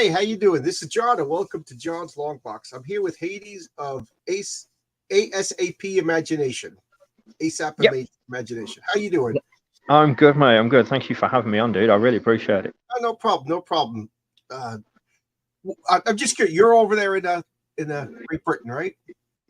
Hey, how you doing? This is John, and welcome to John's Long Box. I'm here with Hades of ASAP Imagination. Yep. Imagination. How you doing? I'm good, mate. I'm good. Thank you for having me on, dude. I really appreciate it. No problem. No problem. I'm just curious. You're over there in Great Britain, right?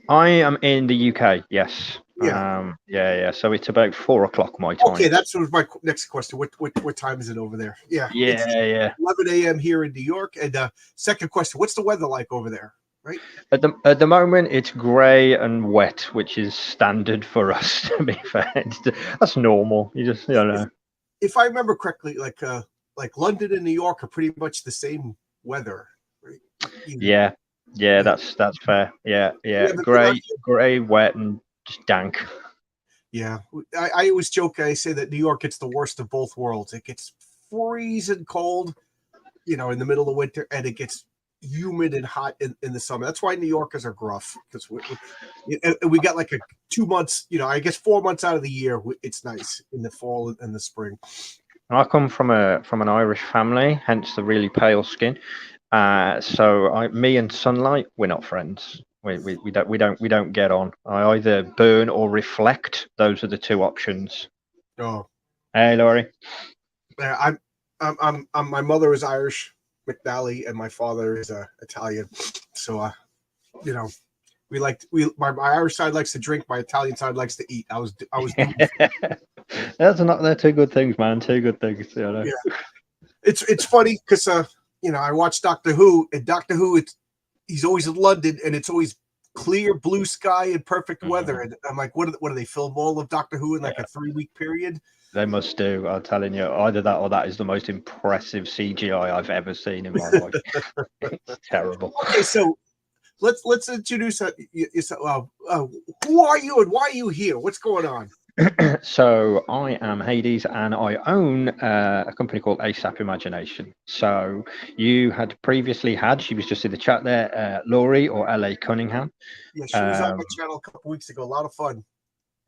I am in the UK. Yes. Yeah. Yeah. So it's about 4 o'clock my time. Okay, that's my next question. What time is it over there? Yeah. Yeah. It's 11 a.m. here in New York. And second question: what's the weather like over there? Right. At the moment, it's grey and wet, which is standard for us. To be fair, that's normal. You know. If I remember correctly, like London and New York are pretty much the same weather, right? Yeah. That's fair. Yeah. Grey, wet, and just dank. Yeah, I always joke. I say that New York gets the worst of both worlds. It gets freezing cold, in the middle of winter, and it gets humid and hot in the summer. That's why New Yorkers are gruff, because we got like 2 months. I guess 4 months out of the year, it's nice in the fall and the spring. I come from an Irish family, hence the really pale skin. So me and sunlight, we're not friends. We don't get on. I either burn or reflect. Those are the two options. Oh, hey, Laurie. I'm my mother is Irish, McNally, and my father is Italian. So my Irish side likes to drink, my Italian side likes to eat. I was They're two good things, man. Two good things. Yeah. It's funny because I watch Doctor Who, and Doctor Who, he's always in London, and it's always clear blue sky and perfect weather. And I'm like, what do they film all of Doctor Who in like a 3-week period? They must do. I'm telling you, either that or that is the most impressive CGI I've ever seen in my life. It's terrible. Okay, so let's introduce who are you and why are you here? What's going on? So I am Hades, and I own a company called ASAP Imagination. So you had previously she was just in the chat there, Laurie or LA Cunningham. Yeah, she was on my channel a couple weeks ago. A lot of fun.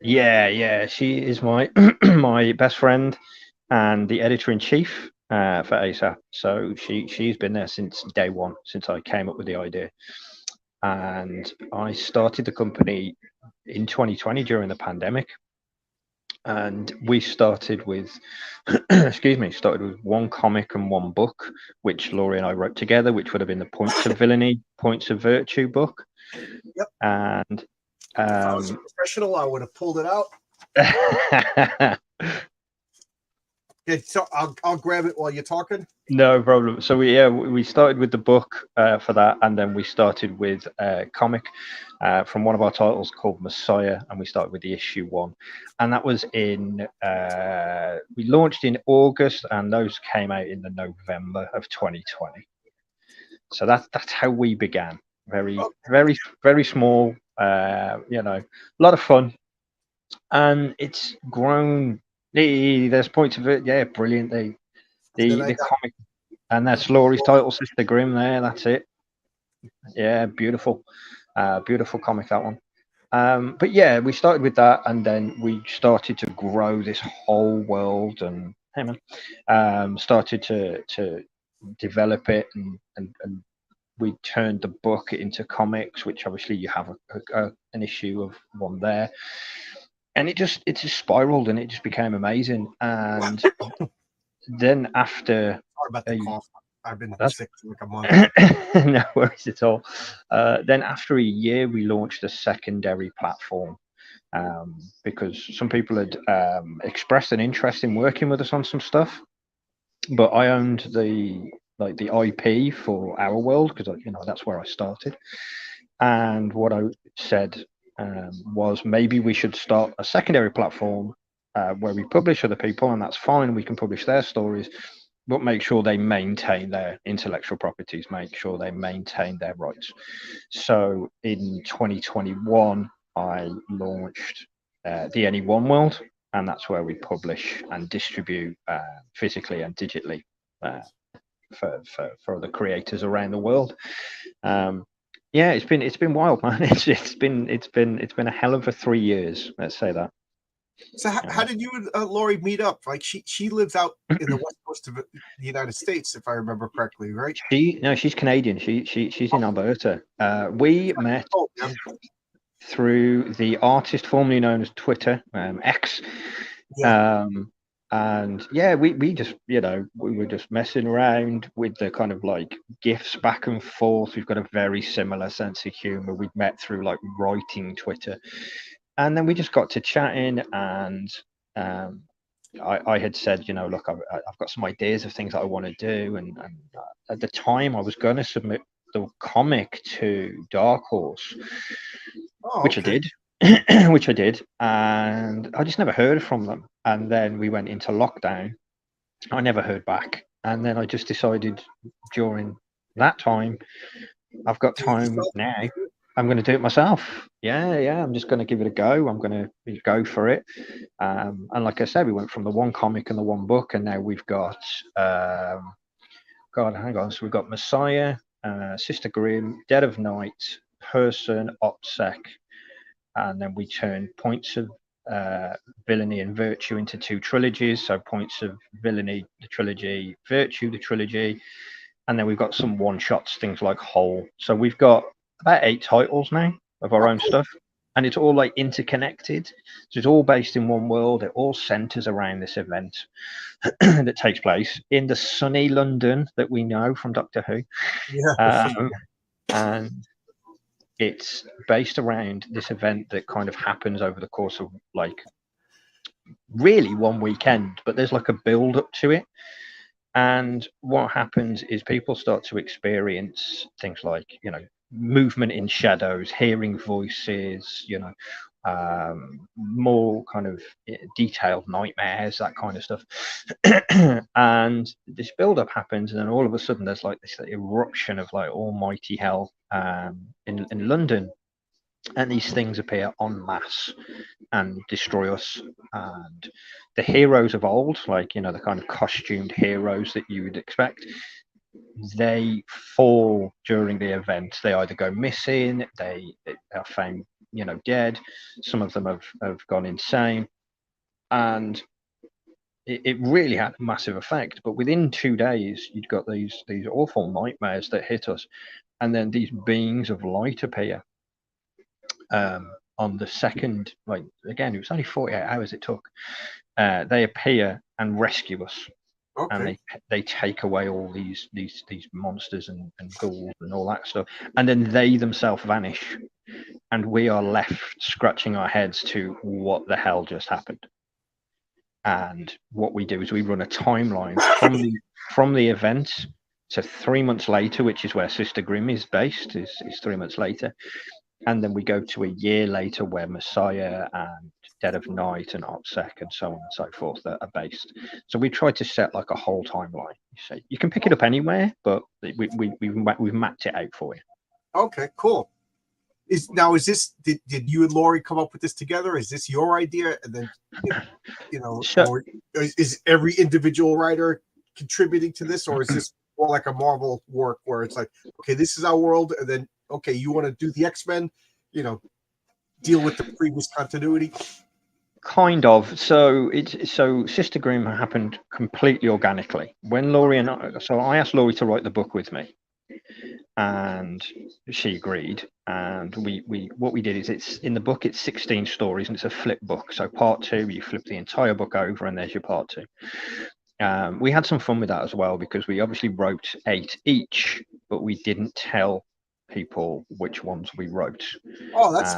Yeah, she is my my best friend and the editor-in-chief for ASAP. So she's been there since day one, since I came up with the idea. And I started the company in 2020 during the pandemic. And we started with started with one comic and one book, which Laurie and I wrote together, which would have been the Points of Villainy, Points of Virtue book. Yep. And if I was a professional, I would have pulled it out. Okay, so I'll grab it while you're talking. No problem. So we started with the book for that, and then we started with a comic from one of our titles called Messiah, and we started with the issue 1, and that was we launched in August, and those came out in the November of 2020. So that's how we began. Very small. A lot of fun, and it's grown. There's points of it. Yeah, brilliant. The comic, and that's Laurie's title, Sister Grimm. There, that's it. Yeah, beautiful comic, that one. But yeah, we started with that, and then we started to grow this whole world, and started to develop it, and we turned the book into comics, which obviously you have an issue of one there. And it just spiraled, and it just became amazing. And then after, sorry about the cough. I've been sick for like a month. No worries at all. Then after a year, we launched a secondary platform because some people had expressed an interest in working with us on some stuff, but I owned the IP for our world, because that's where I started. And what I said was, maybe we should start a secondary platform where we publish other people, and that's fine. We can publish their stories, but make sure they maintain their intellectual properties, make sure they maintain their rights. So in 2021, I launched the Anyone World, and that's where we publish and distribute physically and digitally for the creators around the world. Yeah, it's been wild, man. It's been a hell of a 3 years. Let's say that. So how did you and Lori meet up? Like she lives out in the west coast of the United States, if I remember correctly, right? She's Canadian. She's in Alberta. We met Oh, yeah. through the artist formerly known as Twitter, X. Yeah. And yeah, we just, we were just messing around with the kind of like gifs back and forth. We've got a very similar sense of humor. We'd met through like writing Twitter, and then we just got to chatting, and I had said, look, I've got some ideas of things that I want to do, and at the time I was going to submit the comic to Dark Horse, which okay. I did, which I did, and I just never heard from them. And then we went into lockdown. I never heard back, and then I just decided during that time, I've got time now. I'm going to do it myself. Yeah. I'm just going to give it a go. I'm going to go for it. And like I said, we went from the one comic and the one book, and now we've got, hang on. So we've got Messiah, Sister Grimm, Dead of Night, Person, OPSEC, and then we turn Points of Villainy and Virtue into 2 trilogies. So Points of Villainy, the trilogy, Virtue, the trilogy, and then we've got some one-shots, things like Whole. So we've got about 8 titles now of our own stuff, and it's all like interconnected. So it's all based in one world. It all centers around this event that takes place in the sunny London that we know from Doctor Who. Yeah. And it's based around this event that kind of happens over the course of like really one weekend, but there's like a build up to it. And what happens is people start to experience things like, movement in shadows, hearing voices, more kind of detailed nightmares, that kind of stuff. And this build-up happens, and then all of a sudden there's like this eruption of like almighty hell in London, and these things appear en masse and destroy us. And the heroes of old, like the kind of costumed heroes that you would expect, they fall during the event. They either go missing, they are found dead, some of them have gone insane, and it really had a massive effect. But within 2 days you'd got these awful nightmares that hit us, and then these beings of light appear on the second, like again, it was only 48 hours it took. They appear and rescue us. Okay. And they take away all these monsters and ghouls and all that stuff, and then they themselves vanish, and we are left scratching our heads to what the hell just happened. And what we do is we run a timeline from the event to 3 months later, which is where Sister Grimm is based, is 3 months later. And then we go to a year later where Messiah and Dead of Night and OPSEC and so on and so forth are based. So we try to set like a whole timeline. You can pick it up anywhere, but we've mapped it out for you. Okay, cool. Is this did you and Lori come up with this together? Is this your idea? And then or is every individual writer contributing to this, or is this more like a Marvel work where it's like, okay, this is our world, and then okay, you want to do the X-Men, deal with the previous continuity? Kind of. So Sister Grimm happened completely organically. When Laurie and I asked Laurie to write the book with me, and she agreed. And what we did is, it's in the book, it's 16 stories, and it's a flip book. So part 2, you flip the entire book over, and there's your part 2. We had some fun with that as well, because we obviously wrote 8 each, but we didn't tell people which ones we wrote. Oh, that's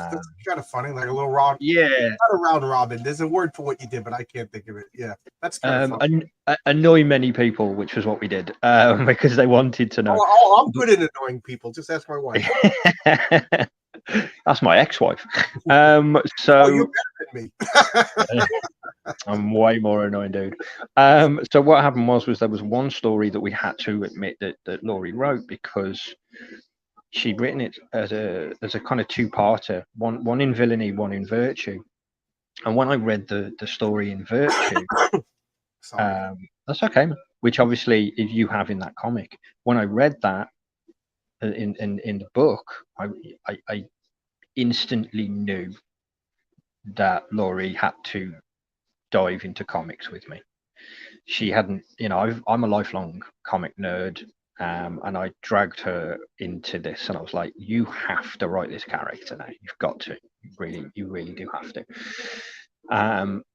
kind of funny, like a little round. Yeah, not a round robin. There's a word for what you did, but I can't think of it. Yeah, that's kind of fun. Annoy many people, which was what we did, because they wanted to know. Oh, I'm good at annoying people. Just ask my wife. That's my ex-wife. So you're better than me. I'm way more annoying, dude. So what happened was there was one story that we had to admit that Laurie wrote, because she'd written it as a kind of 2-parter, one in villainy, one in virtue. And when I read the story in virtue, that's okay, which obviously if you have in that comic, when I read that in the book, I instantly knew that Laurie had to dive into comics with me. She hadn't, I'm a lifelong comic nerd, and I dragged her into this, and I was like, "You have to write this character now. You've got to. You really do have to."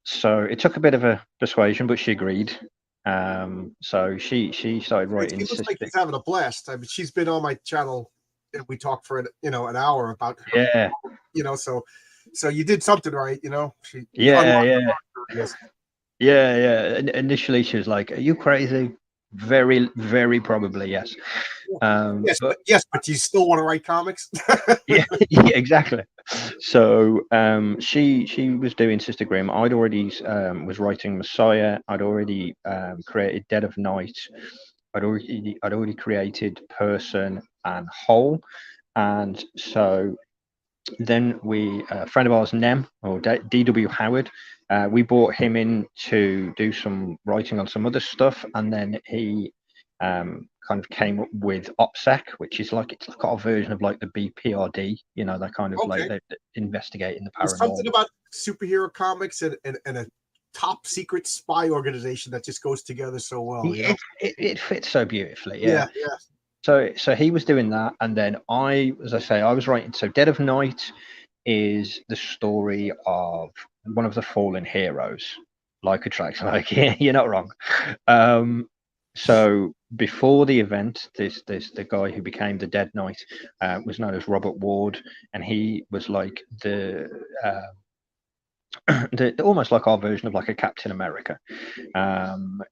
So it took a bit of a persuasion, but she agreed. So she started writing. It looks like he's having a blast. I mean, she's been on my channel, and we talked for an hour about her. Yeah. So you did something right. Yeah. Initially, she was like, "Are you crazy?" Very, very probably, yes. Yes, but you still want to write comics? yeah, exactly. So she was doing Sister Grimm. I'd already was writing Messiah. I'd already created Dead of Night. I'd already created Person and Whole, and so then a friend of ours, Nem, or D.W. Howard, we brought him in to do some writing on some other stuff, and then he kind of came up with OPSEC, which is it's like our version of like the BPRD, that kind of like they're investigating the paranormal. There's something about superhero comics and a top secret spy organization that just goes together so well. It fits so beautifully. Yeah. So he was doing that, and then I was writing. So Dead of Night is the story of one of the fallen heroes, like attracts like. Yeah, you're not wrong. So before the event, the guy who became the Dead Knight was known as Robert Ward, and he was like the almost like our version of like a Captain America.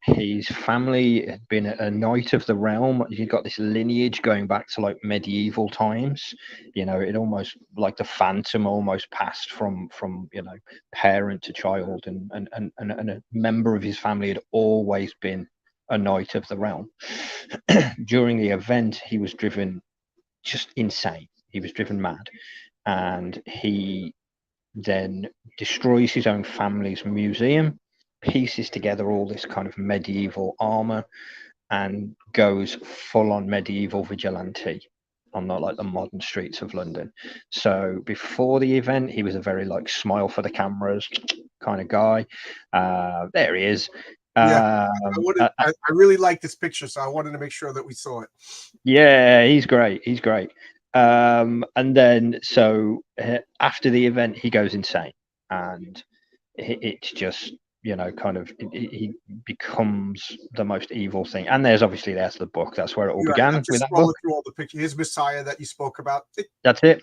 His family had been a knight of the realm. He got this lineage going back to like medieval times. It almost like the Phantom almost passed from parent to child, and a member of his family had always been a knight of the realm. During the event, he was driven just insane. He was driven mad, and he then destroys his own family's museum, pieces together all this kind of medieval armor, and goes full on medieval vigilante on the modern streets of London. So before the event, he was a very smile for the cameras kind of guy. There he is. I really like this picture, so I wanted to make sure that we saw it. Yeah, he's great. And then so after the event, he goes insane, and it's just he becomes the most evil thing. And there's the book. That's where it all began with that book. Through all the pictures. His Messiah that you spoke about. That's it.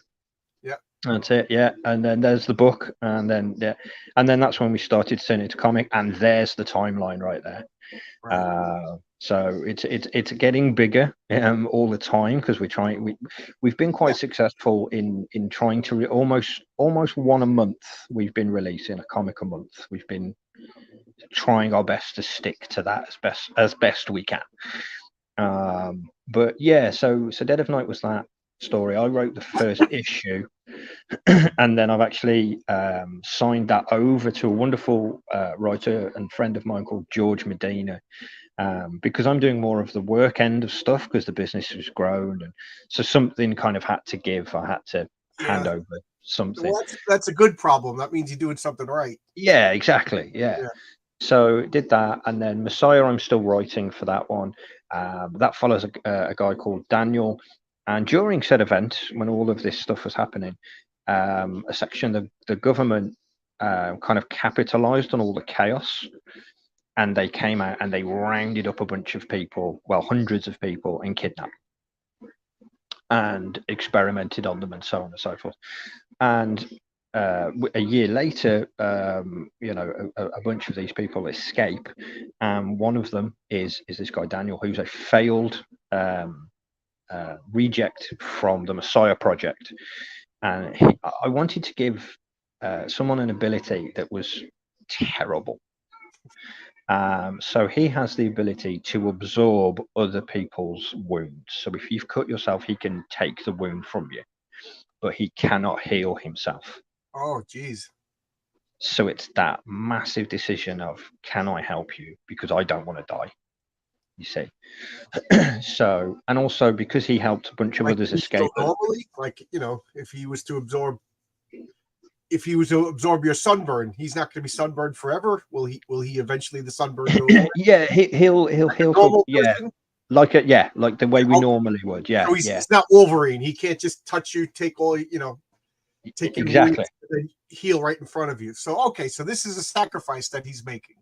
Yeah. That's it. Yeah. And then there's the book, and then that's when we started turning to comic, and there's the timeline right there. Right. So it's getting bigger all the time, because we've been quite successful in trying to almost one a month. We've been releasing a comic a month. We've been trying our best to stick to that as best we can. But yeah, so Dead of Night was that story. I wrote the first issue, and then I've actually signed that over to a wonderful writer and friend of mine called George Medina, because I'm doing more of the work end of stuff, because the business has grown, and so something kind of had to give. I had to hand over something. Well, that's a good problem. That means you're doing something right. Yeah, exactly. Yeah. So did that, and then Messiah, I'm still writing for that one. That follows a guy called Daniel. And during said event, when all of this stuff was happening, a section of the government kind of capitalized on all the chaos, and they came out and they rounded up a bunch of people, hundreds of people, and kidnapped and experimented on them, and so on and so forth. And a year later, a bunch of these people escape, and one of them is this guy Daniel, who's a failed reject from the Messiah Project, and I wanted to give someone an ability that was terrible. So he has the ability to absorb other people's wounds. So if you've cut yourself, he can take the wound from you, but he cannot heal himself. Oh, geez. So it's that massive decision of, can I help you? Because I don't want to die. You see. So, and also because he helped a bunch of others escape. Normally, if he was to absorb if he was to absorb your sunburn, he's not going to be sunburned forever. Will he? Will he eventually the sunburn go away? Yeah, he'll Normal yeah, person? like like the way we Okay. normally would. Yeah, So he's, yeah, he's not Wolverine. He can't just touch you, take all take your exactly. wounds, and then heal right in front of you. So okay, so this is a sacrifice that he's making.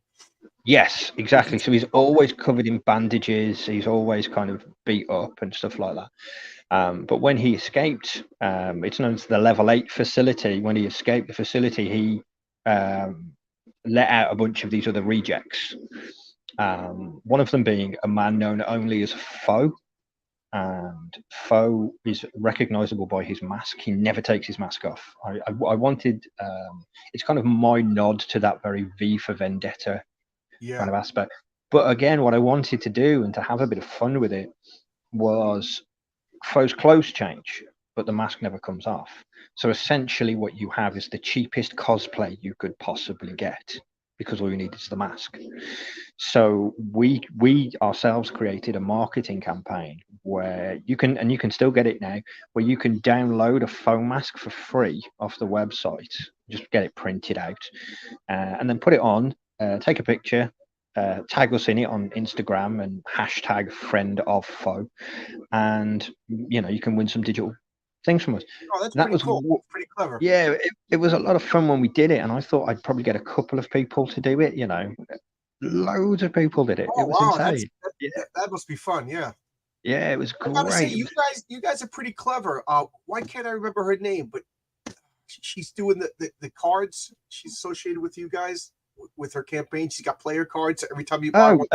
Yes, exactly. So he's always covered in bandages. He's always kind of beat up and stuff like that. But when he escaped, it's known as the Level 8 facility. When he escaped the facility, he let out a bunch of these other rejects. One of them being a man known only as Foe. And Foe is recognizable by his mask. He never takes his mask off. I wanted, it's kind of my nod to that very V for Vendetta kind of aspect. But again, what I wanted to do and to have a bit of fun with it was Foe's clothes change, but the mask never comes off. So essentially what you have is the cheapest cosplay you could possibly get, because all you need is the mask. So we ourselves created a marketing campaign where you can still get it now, where you can download a Foe mask for free off the website, just get it printed out, and then put it on, take a picture, tag us in it on Instagram and hashtag friend of Foe, and you can win some digital things from us. Oh, that's pretty cool. Pretty clever. Yeah, it was a lot of fun when we did it, and I thought I'd probably get a couple of people to do it. Loads of people did it. Oh, it was wow, insane. that must be fun. Yeah. Yeah, it was great. I gotta say, you guys are pretty clever. Why can't I remember her name? But she's doing the cards. She's associated with you guys with her campaign. She's got player cards every time you buy one.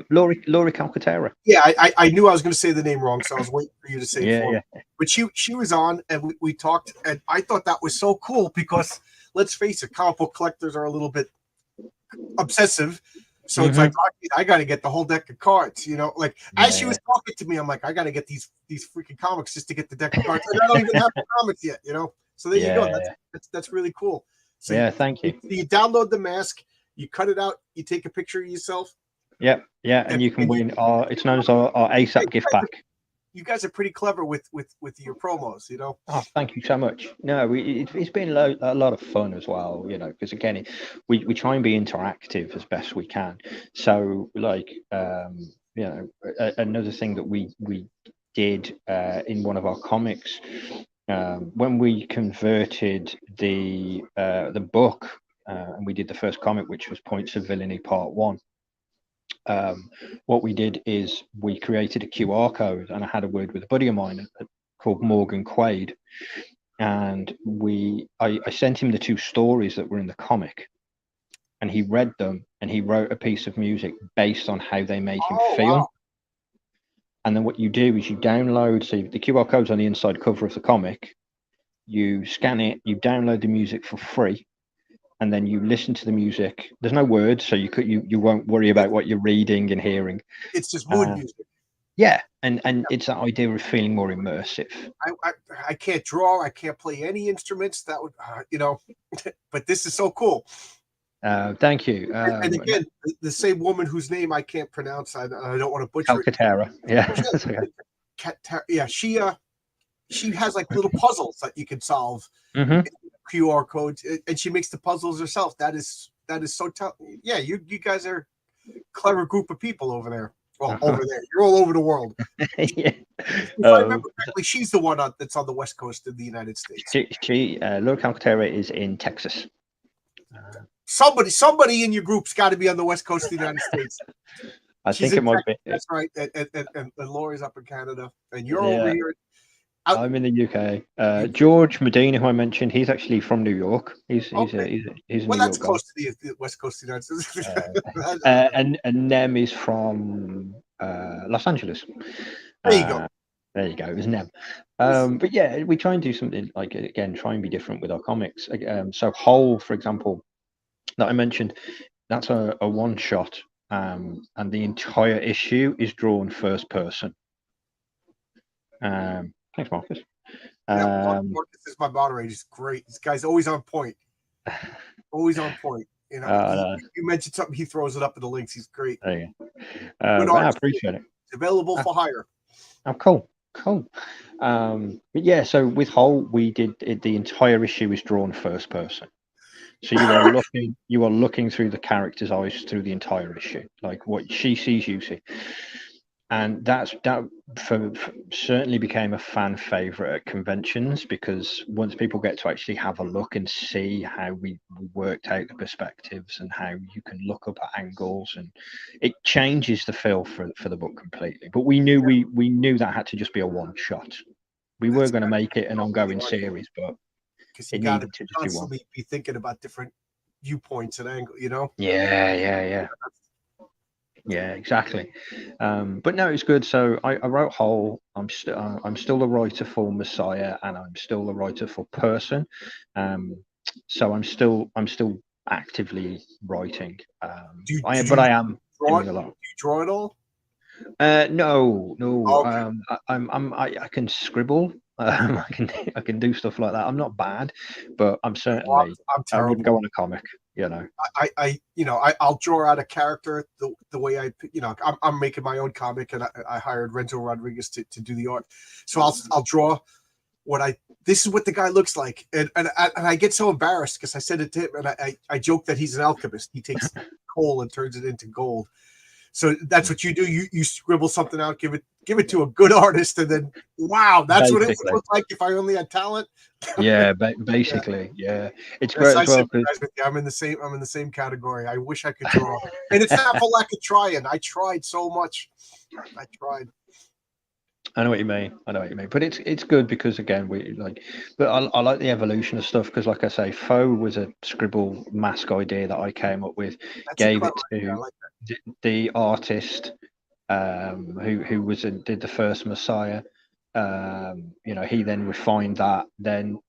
Lori Calcaterra. Yeah, I knew I was going to say the name wrong, so I was waiting for you to say it for me. But she was on, and we talked, and I thought that was so cool because let's face it, comic book collectors are a little bit obsessive. So it's like I got to get the whole deck of cards, As she was talking to me, I'm like, I got to get these freaking comics just to get the deck of cards. And I don't even have the comics yet, So there you go. That's really cool. So thank you. You download the mask, you cut it out, you take a picture of yourself. Yeah, and you can win it's known as our ASAP gift pack. You guys are pretty clever with your promos, Oh, thank you so much. No, it's been a lot of fun as well, because again, we try and be interactive as best we can. So, another thing that we did in one of our comics, when we converted the book, and we did the first comic, which was Points of Villainy Part 1. What we did is we created a QR code, and I had a word with a buddy of mine called Morgan Quaid, and I sent him the 2 stories that were in the comic, and he read them, and he wrote a piece of music based on how they made him feel. Wow. And then what you do is you download, so the QR code's on the inside cover of the comic, you scan it, you download the music for free, and then you listen to the music. There's no words, so you won't worry about what you're reading and hearing. It's just mood music. Yeah, and it's that idea of feeling more immersive. I can't draw. I can't play any instruments. That would, but this is so cool. Thank you. And again, the same woman whose name I can't pronounce. I don't want to butcher Calcaterra. Yeah. Yeah. She has like little puzzles that you can solve. QR codes, and she makes the puzzles herself. That is so tough. Yeah, you guys are a clever group of people over there. Well, over there, you're all over the world. Yeah. If I remember correctly, she's the one that's on the west coast of the United States. Laura Calcaterra is in Texas. Somebody in your group's got to be on the west coast of the United States. I think it might be. That's right. And Laura's up in Canada, and you're over here. I'm in the UK. George Medina, who I mentioned, he's actually from New York. He's a New that's York close to the west coast of the United States. And Nem is from Los Angeles. There you go. There you go. It was Nem. But yeah, we try and do something like, again, try and be different with our comics. So Hole, for example, that I mentioned, that's a one shot, and the entire issue is drawn first person. Thanks, Marcus. Marcus is my moderator. He's great. This guy's always on point. Always on point. You mentioned something, he throws it up in the links. He's great. There you go. I appreciate it. It's available for hire. Oh, cool. Cool. But yeah, so with Hull, we did it, the entire issue is drawn first person. So you are looking through the character's eyes through the entire issue, like what she sees, you see, and that certainly became a fan favorite at conventions, because once people get to actually have a look and see how we worked out the perspectives and how you can look up at angles, and it changes the feel for the book completely. But we knew that had to just be a one shot. We were going to make it an ongoing series, but because you it got to needed to just be one. constantly be thinking about different viewpoints and angle, you know. Yeah, exactly. But no, it's good. So I wrote Whole. I'm still the writer for Messiah, and I'm still the writer for Person. So I'm still actively writing. I am doing a lot. Do you draw it all? No. Okay. I can scribble. I can do stuff like that. I'm not bad, but I'm certainly I'm I wouldn't terrible. go on a comic. You know, I'll draw out a character the way I'm making my own comic, and I hired Renzo Rodriguez to do the art. So I'll draw this is what the guy looks like, and I get so embarrassed because I said it to him, and I joke that he's an alchemist. He takes coal and turns it into gold. So that's what you do. You scribble something out, give it to a good artist, and then wow, that's what it would look like if I only had talent. Yeah, basically, yeah. It's great as well. I'm in the same category. I wish I could draw, and it's not for lack of trying. I tried so much. I tried. I know what you mean. But it's good because again, but I like the evolution of stuff, because like I say, Foe was a scribble mask idea that I came up with, gave it to the artist who did the first Messiah. You know, he then refined that. Then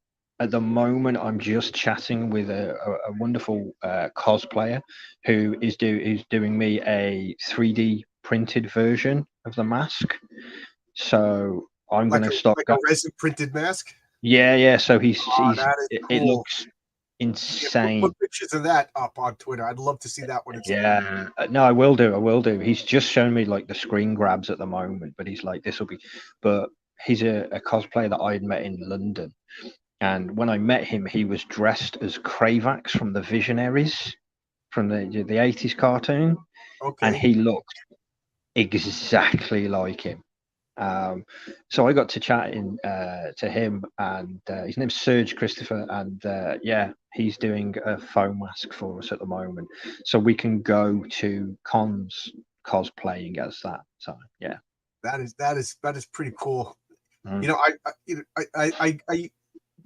at the moment, I'm just chatting with a wonderful cosplayer who is doing me a 3D printed version of the mask. So I'm going to start like a resin printed mask. Yeah. So it looks insane. Put pictures of that up on Twitter. I'd love to see that one. Yeah, no, I will do. He's just shown me like the screen grabs at the moment, but he's like, this will be. But he's a cosplayer that I had met in London, and when I met him, he was dressed as Kravax from the Visionaries, from the 80s cartoon, and he looked exactly like him. So I got to chatting to him, and his name's Serge Christopher, and he's doing a foam mask for us at the moment, so we can go to cons cosplaying as that. So yeah, that is pretty cool. You know, I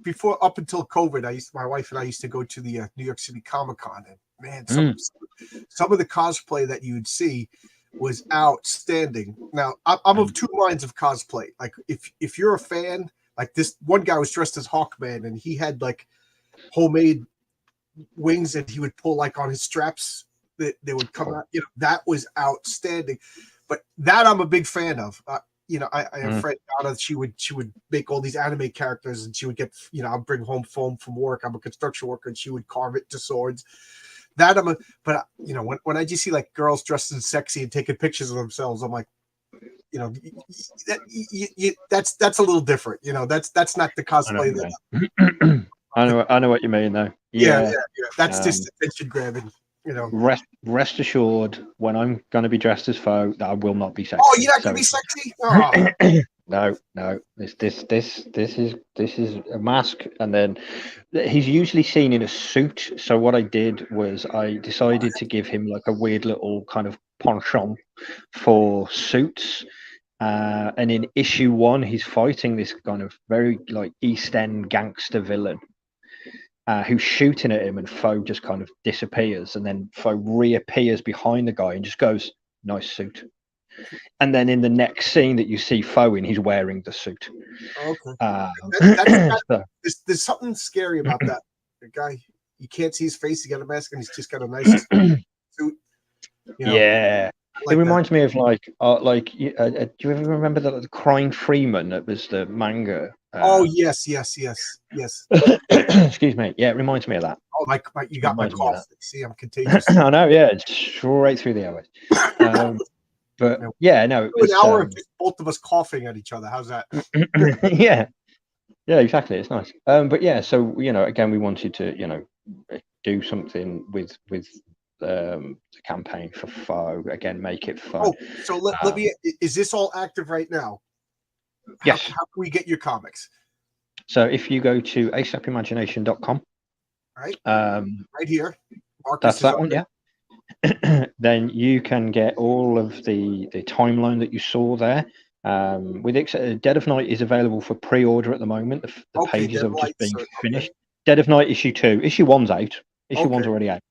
before, up until COVID, my wife and I used to go to the New York City Comic Con, and man, some of the cosplay that you'd see was outstanding. Now, I'm of two minds of cosplay. Like, if you're a fan, like this one guy was dressed as Hawkman, and he had like homemade wings that he would pull like on his straps that they would come out. You know, that was outstanding. But that I'm a big fan of. You know, I have a friend Donna. She would make all these anime characters, and she would get, you know, I'll bring home foam from work. I'm a construction worker, and she would carve it to swords. That but you know, when I just see like girls dressed in sexy and taking pictures of themselves, I'm like, you know, that's a little different. You know, that's not the cosplay that I know what you mean though. Yeah. That's just attention grabbing. You know, rest assured, when I'm going to be dressed as Foe, that I will not be sexy. Oh, you're not going to be sexy? Oh. No. This is a mask, and then he's usually seen in a suit. So what I did was I decided to give him like a weird little kind of penchant for suits. And in issue 1, he's fighting this kind of very like East End gangster villain. Who's shooting at him, and Foe just kind of disappears, and then Foe reappears behind the guy and just goes, "Nice suit." And then in the next scene that you see Foe in, he's wearing the suit. Okay. There's something scary about that. The guy, you can't see his face. He got a mask, and he's just got a nice suit. You know? Yeah. It reminds me of like do you ever remember the Crying Freeman? That was the manga. Oh yes. Excuse me. Yeah, it reminds me of that. Oh you got my cough. See, I'm contagious. I know. Yeah, it's right through the airways. But You know, yeah, no, it do an was hour of just both of us coughing at each other. How's that? yeah, yeah, exactly. It's nice. But yeah, so again, we wanted to do something with the campaign for Foe. Again, make it fun. Oh, so let Um, me. Is this all active right now? How yes. can we get your comics? So if you go to asapimagination.com, Right, um, right here. Marcus that's is that on one, it. yeah. Then you can get all of the timeline that you saw there. Dead of Night is available for pre-order at the moment. The Okay, pages Dead are just Lights. being Okay, finished. Dead of Night issue 2, issue 1's out. Issue 1's okay, already out.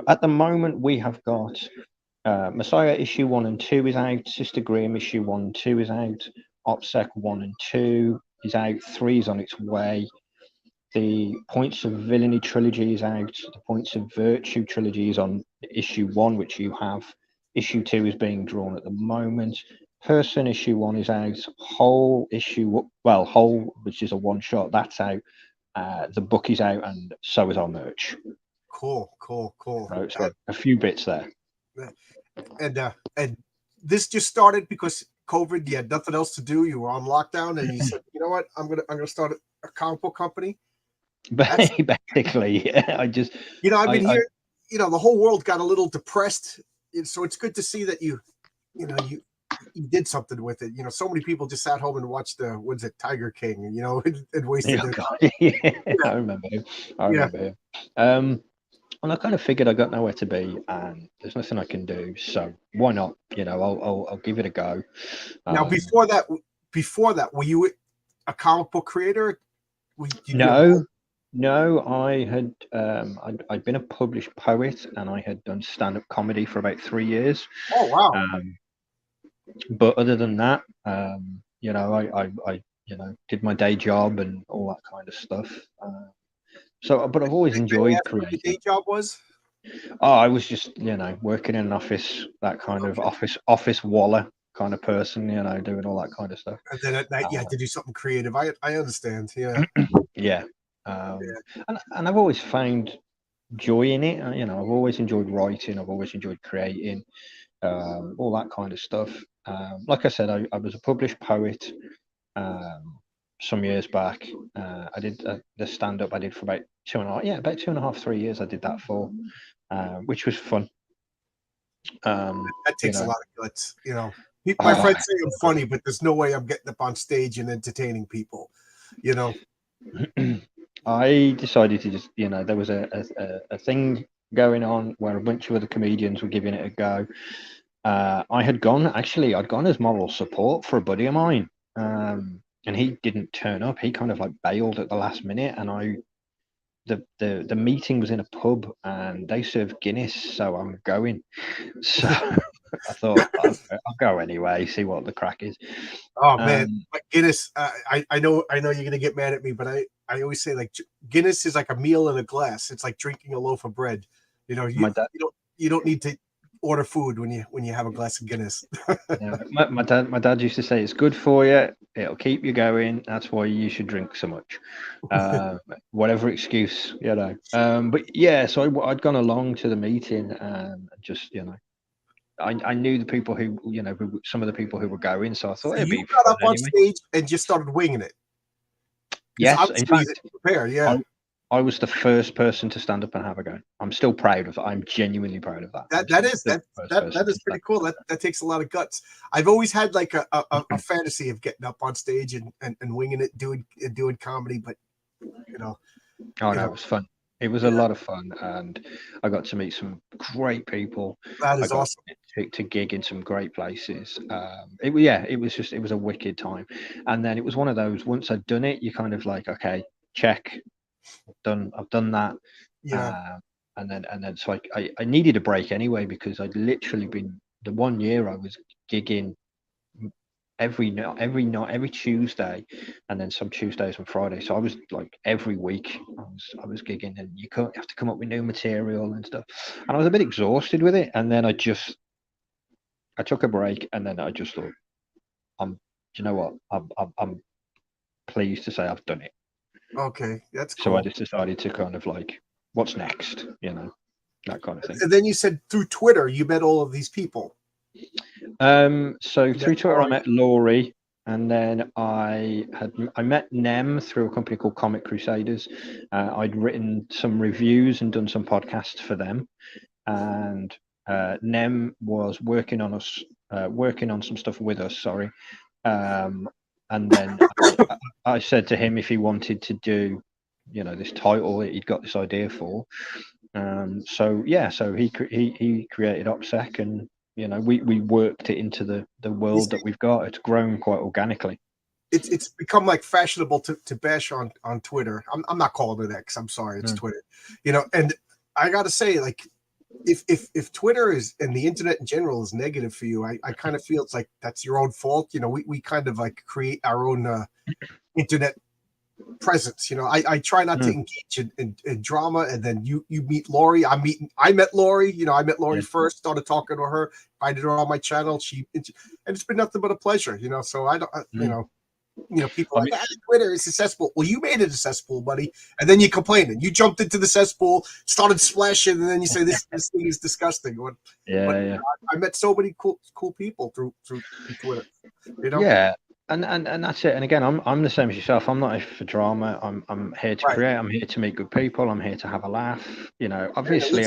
At the moment, we have got Messiah issue 1 and 2 is out. Sister Grimm issue 1 and 2 is out. OPSEC 1 and 2 is out. 3 is on its way. The Points of Villainy trilogy is out. The Points of Virtue trilogy is on issue 1, which you have. Issue 2 is being drawn at the moment. Person issue 1 is out. Whole, which is a one shot, that's out. The book is out, and so is our merch. cool. So a few bits there. And this just started because COVID. You had nothing else to do. You were on lockdown, and you said, "You know what? I'm gonna start a comic book company." Basically, yeah, I've been here. The whole world got a little depressed, so it's good to see that you did something with it. So many people just sat home and watched Tiger King, and wasted their time. Yeah, I remember him. And I kind of figured I got nowhere to be, and there's nothing I can do, so why not? I'll give it a go. Now, before that, were you a comic book creator? No, I had I'd been a published poet, and I had done stand-up comedy for about 3 years. Oh wow! But other than that, I did my day job and all that kind of stuff. But I've always enjoyed creating. What your day job was? Oh, I was just working in an office, that kind of office waller kind of person, doing all that kind of stuff. And then at night you had to do something creative. I understand. Yeah. Yeah. And I've always found joy in it. I've always enjoyed writing. I've always enjoyed creating, all that kind of stuff. Like I said, I was a published poet some years back. I did the stand-up I did for about 2.5, 3 years. I did that for, which was fun. That takes a lot of guts. My friends say I'm funny, but there's no way I'm getting up on stage and entertaining people. I decided to just, there was a thing going on where a bunch of other comedians were giving it a go. I'd gone as moral support for a buddy of mine, and he didn't turn up. He kind of like bailed at the last minute, and the meeting was in a pub, and they served Guinness, so I'm going. So I thought I'll go anyway, see what the crack is. Oh man, Guinness! I know you're gonna get mad at me, but I always say, like, Guinness is like a meal in a glass. It's like drinking a loaf of bread. You don't need to order food when you have a glass of Guinness. Yeah, my dad used to say it's good for you. It'll keep you going. That's why you should drink so much. Whatever excuse, But yeah, so I'd gone along to the meeting and just I knew the people who some of the people who were going, so I thought it'd be you got fun up on anyway. stage and just started winging it. Yes, in fact, prepared. Yeah. I was the first person to stand up and have a go. I'm still proud of that. I'm genuinely proud of that. That is pretty cool. That takes a lot of guts. I've always had like a fantasy of getting up on stage and winging it, doing comedy, but Oh no, it was fun. It was a lot of fun, and I got to meet some great people. That is awesome. To gig in some great places. It was a wicked time. And then it was one of those, once I'd done it, you kind of like, okay, check, I've done that. Yeah. And then so I needed a break anyway, because I'd literally been, the 1 year I was gigging every night, every Tuesday, and then some Tuesdays and Fridays. So I was like every week I was gigging, and you have to come up with new material and stuff. And I was a bit exhausted with it. And then I took a break, and then I just thought, do you know what? I'm pleased to say I've done it. Okay, that's cool. So I just decided to kind of like, what's next? That kind of thing. And then you said through Twitter you met all of these people. So You through met Twitter, I Laurie? met Laurie, and then I met Nem through a company called Comic Crusaders. I'd written some reviews and done some podcasts for them, and Nem was working on some stuff with us. Sorry, and then I said to him if he wanted to do, this title that he'd got this idea for. So he created OPSEC, and we worked it into the world that we've got. It's grown quite organically. It's become like fashionable to bash on Twitter. I'm not calling it X. I'm sorry, it's Twitter. And I got to say, like, if Twitter is and the internet in general is negative for you, I kind of feel it's like that's your own fault. We kind of like create our own internet presence. I try not to engage in drama, and then you meet Laurie. I met Laurie. I met Laurie first, started talking to her, invited her on my channel. And it's been nothing but a pleasure. So I don't, people are like, Twitter is a cesspool. Well, you made it a cesspool, buddy, and then you complained and you jumped into the cesspool, started splashing, and then you say this thing is disgusting. But I met so many cool people through Twitter. Yeah. And that's it. And again, I'm the same as yourself. I'm not here for drama. I'm here to create. I'm here to meet good people. I'm here to have a laugh. Obviously,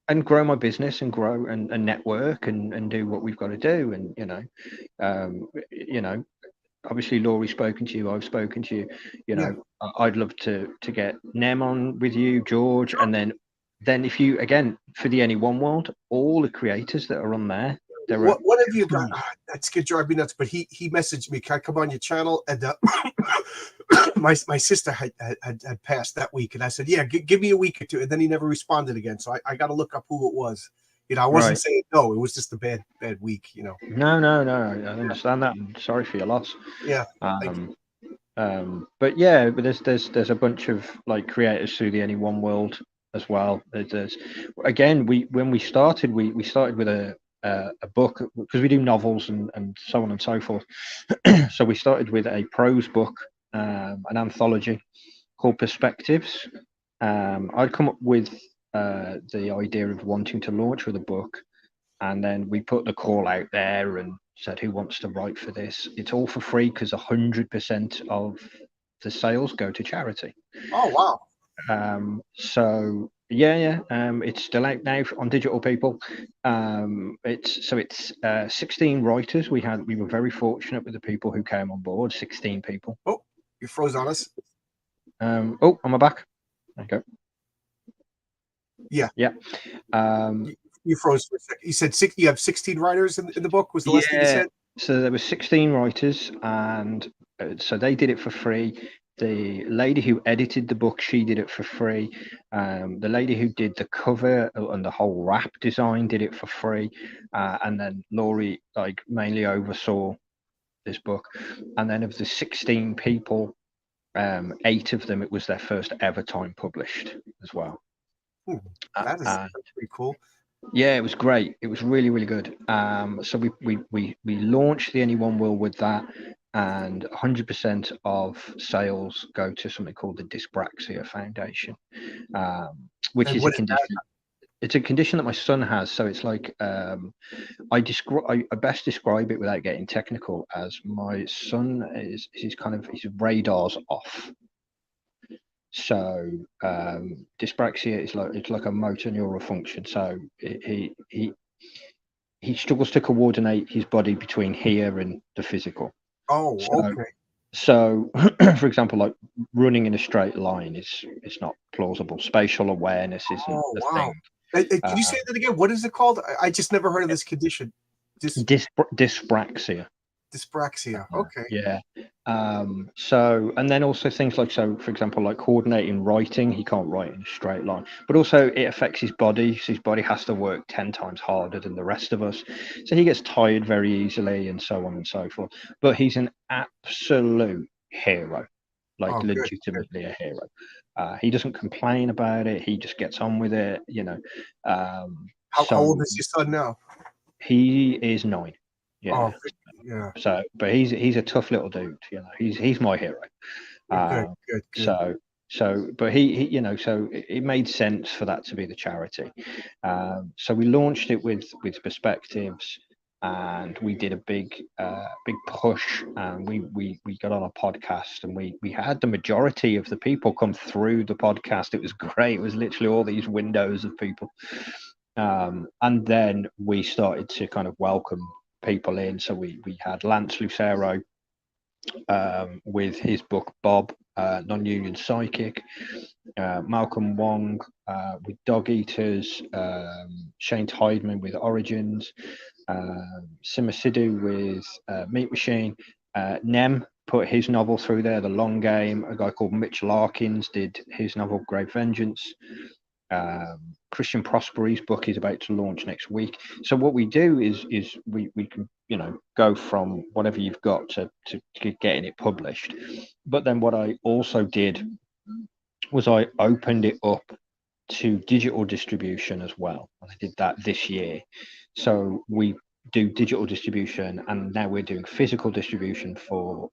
and grow my business and grow and network and do what we've got to do. And obviously Laurie's spoken to you. I've spoken to you. I'd love to get Nem on with you, George, and then if you again for the Anyone World, all the creators that are on there. What have you got? That's gonna drive me nuts. But he messaged me, can I come on your channel? And my sister had passed that week, and I said, yeah, give me a week or two. And then he never responded again. So I got to look up who it was. I wasn't saying no. It was just a bad week. No. I understand that. I'm sorry for your loss. Yeah. But there's a bunch of like creators through the Anyone World as well. There's again when we started we started with a book because we do novels and so on and so forth. So we started with a prose book, an anthology called Perspectives. I'd come up with the idea of wanting to launch with a book, and then we put the call out there and said who wants to write for this. It's all for free because 100% of the sales go to charity. Oh wow. So it's still out now on Digital People. It's 16 writers. We were very fortunate with the people who came on board. 16 people. Oh, you froze on us. Am I back? Okay. Yeah. You froze for a second. You said you have 16 writers in the book. Was the last thing you said? So there were 16 writers, and so they did it for free. The lady who edited the book, she did it for free. The lady who did the cover and the whole wrap design did it for free. And then Laurie mainly oversaw this book. And then of the 16 people, 8 of them, it was their first ever time published as well. That is pretty cool. Yeah, it was great. It was really, really good. So we launched the Anyone World with that. And 100% of sales go to something called the Dyspraxia Foundation, which is a condition. It's a condition that my son has. So it's like I best describe it without getting technical as my son his radar's off. So dyspraxia is like a motor neural function. So he struggles to coordinate his body between here and the physical. Oh, okay. So, for example, like running in a straight line is not plausible. Spatial awareness isn't the thing. Can you say that again? What is it called? I just never heard of this condition. Dyspraxia. Dyspraxia. Okay. Yeah. So, and then also things like, so for example, like coordinating writing, he can't write in a straight line, but also it affects his body. So his body has to work 10 times harder than the rest of us. So he gets tired very easily and so on and so forth. But he's an absolute hero, legitimately a hero. He doesn't complain about it. He just gets on with it, How old is your son now? He is 9. Yeah. Oh, yeah. So, but he's a tough little dude. He's my hero. Good. So So, but he so it made sense for that to be the charity. So we launched it with Perspectives, and we did a big push, and we got on a podcast, and we had the majority of the people come through the podcast. It was great. It was literally all these windows of people. And then we started to kind of welcome people in. So we had Lance Lucero with his book Bob, Non-Union Psychic, Malcolm Wong with Dog Eaters, Shane Tideman with Origins, Sima Sidhu with Meat Machine, Nem put his novel through there, The Long Game. A guy called Mitch Larkins did his novel Grave Vengeance. Christian Prosperi's book is about to launch next week. So what we do is we can go from whatever you've got to getting it published. But then what I also did was I opened it up to digital distribution as well. And I did that this year. So we do digital distribution, and now we're doing physical distribution for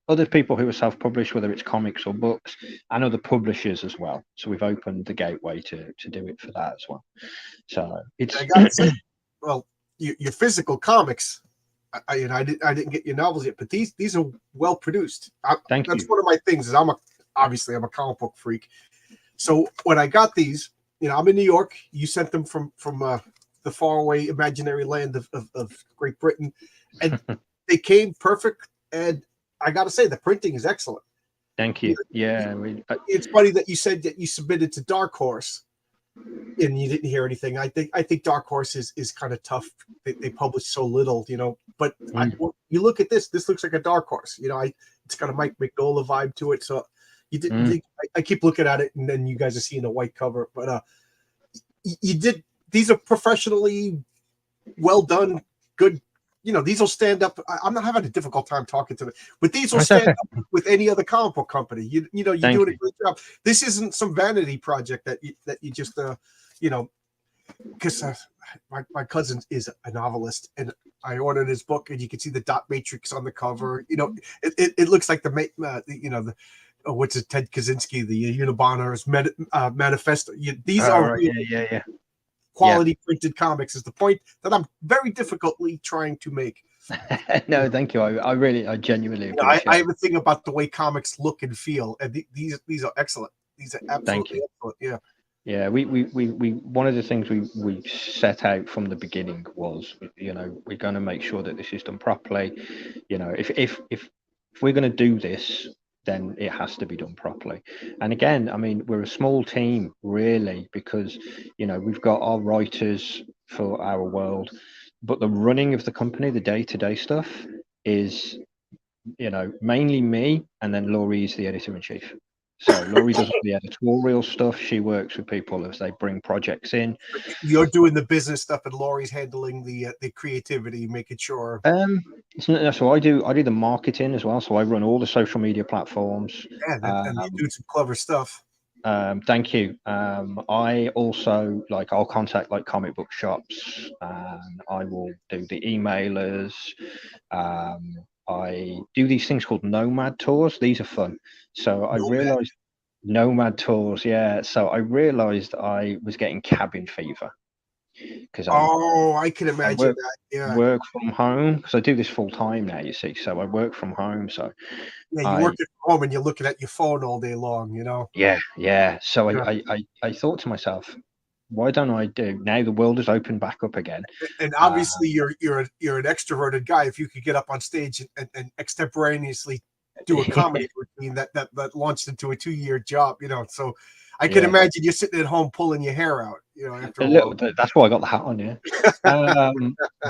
other people who are self-published, whether it's comics or books, and other publishers as well. So we've opened the gateway to do it for that as well. So it's. I gotta say, well, your physical comics. I didn't get your novels yet, but these are well produced. Thank that's you. one of my things. Is I'm a comic book freak. So when I got these, I'm in New York. You sent them from the faraway imaginary land of Great Britain, and they came perfect. And I got to say, the printing is excellent. Thank you. Yeah, it's funny that you said that you submitted to Dark Horse, and you didn't hear anything. I think Dark Horse is kind of tough. They publish so little, But you look at this. This looks like a Dark Horse. It's got a Mike Mignola vibe to it. So you didn't think. I keep looking at it, and then you guys are seeing a white cover. But you did. These are professionally well done, good. These will stand up. I'm not having a difficult time talking to them, but these will stand up with any other comic book company. You're doing a great job. This isn't some vanity project that you just because my cousin is a novelist, and I ordered his book, and you can see the dot matrix on the cover. It looks like the what's it, Ted Kaczynski, the Unabomber's manifesto. These are quality printed comics is the point that I'm very difficultly trying to make. No, thank you. I genuinely appreciate I have a thing about the way comics look and feel, and these are excellent. These are absolutely excellent. Yeah. Yeah, we one of the things we set out from the beginning was, we're going to make sure that this is done properly. If we're going to do this, then it has to be done properly. And again, I mean, we're a small team, really, because, we've got our writers for our world, but the running of the company, the day-to-day stuff is, mainly me, and then Laurie is the editor-in-chief. So Laurie does all the editorial stuff. She works with people as they bring projects in. You're doing the business stuff, and Laurie's handling the creativity, making sure. So I do the marketing as well. So I run all the social media platforms. Yeah, and you do some clever stuff. Thank you. I also I'll contact comic book shops, and I will do the emailers. I do these things called nomad tours. These are fun. So I realized nomad tours. Yeah. So I realized I was getting cabin fever because I can imagine that. Yeah. Work from home because I do this full time now. You see, so I work from home. So yeah, you work at home and you're looking at your phone all day long. Yeah. So I thought to myself, why don't I do now? The world is opened back up again, and obviously you're an extroverted guy. If you could get up on stage and extemporaneously do a comedy routine that launched into a 2-year job, so I can imagine you're sitting at home pulling your hair out, after a while. That's why I got the hat on, yeah.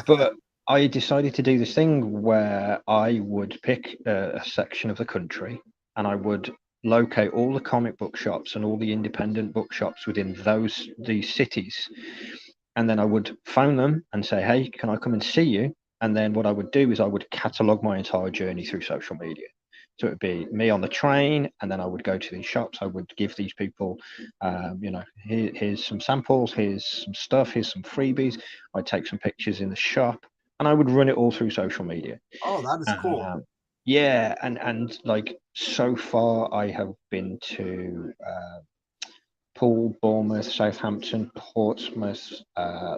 But I decided to do this thing where I would pick a section of the country, and I would locate all the comic book shops and all the independent bookshops within these cities, and then I would phone them and say, hey, can I come and see you? And then what I would do is I would catalog my entire journey through social media. So it would be me on the train, and then I would go to these shops. I would give these people, here's some samples, here's some stuff, here's some freebies. I'd take some pictures in the shop, and I would run it all through social media. Oh, that is cool. Yeah, and like so far, I have been to Poole, Bournemouth, Southampton, Portsmouth,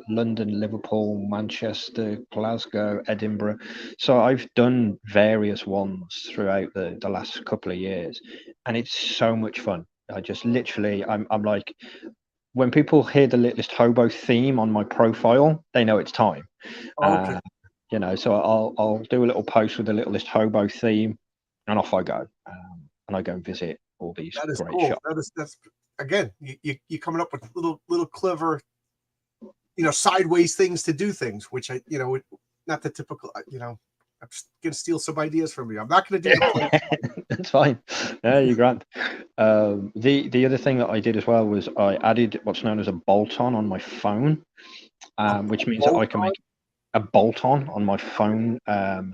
London, Liverpool, Manchester, Glasgow, Edinburgh. So I've done various ones throughout the last couple of years, and it's so much fun. I just literally, I'm like, when people hear the Littlest Hobo theme on my profile, they know it's time. Okay, Uh, so I'll do a little post with the Littlest Hobo theme, and off I go. And I go and visit all these that is great cool. shops. That's again, you coming up with little clever, sideways things to do things, which not the typical, I'm just gonna steal some ideas from you. I'm not gonna do the play. That's fine. Yeah, you're grand. The other thing that I did as well was I added what's known as a bolt-on my phone, which means that I can make a bolt-on on my phone.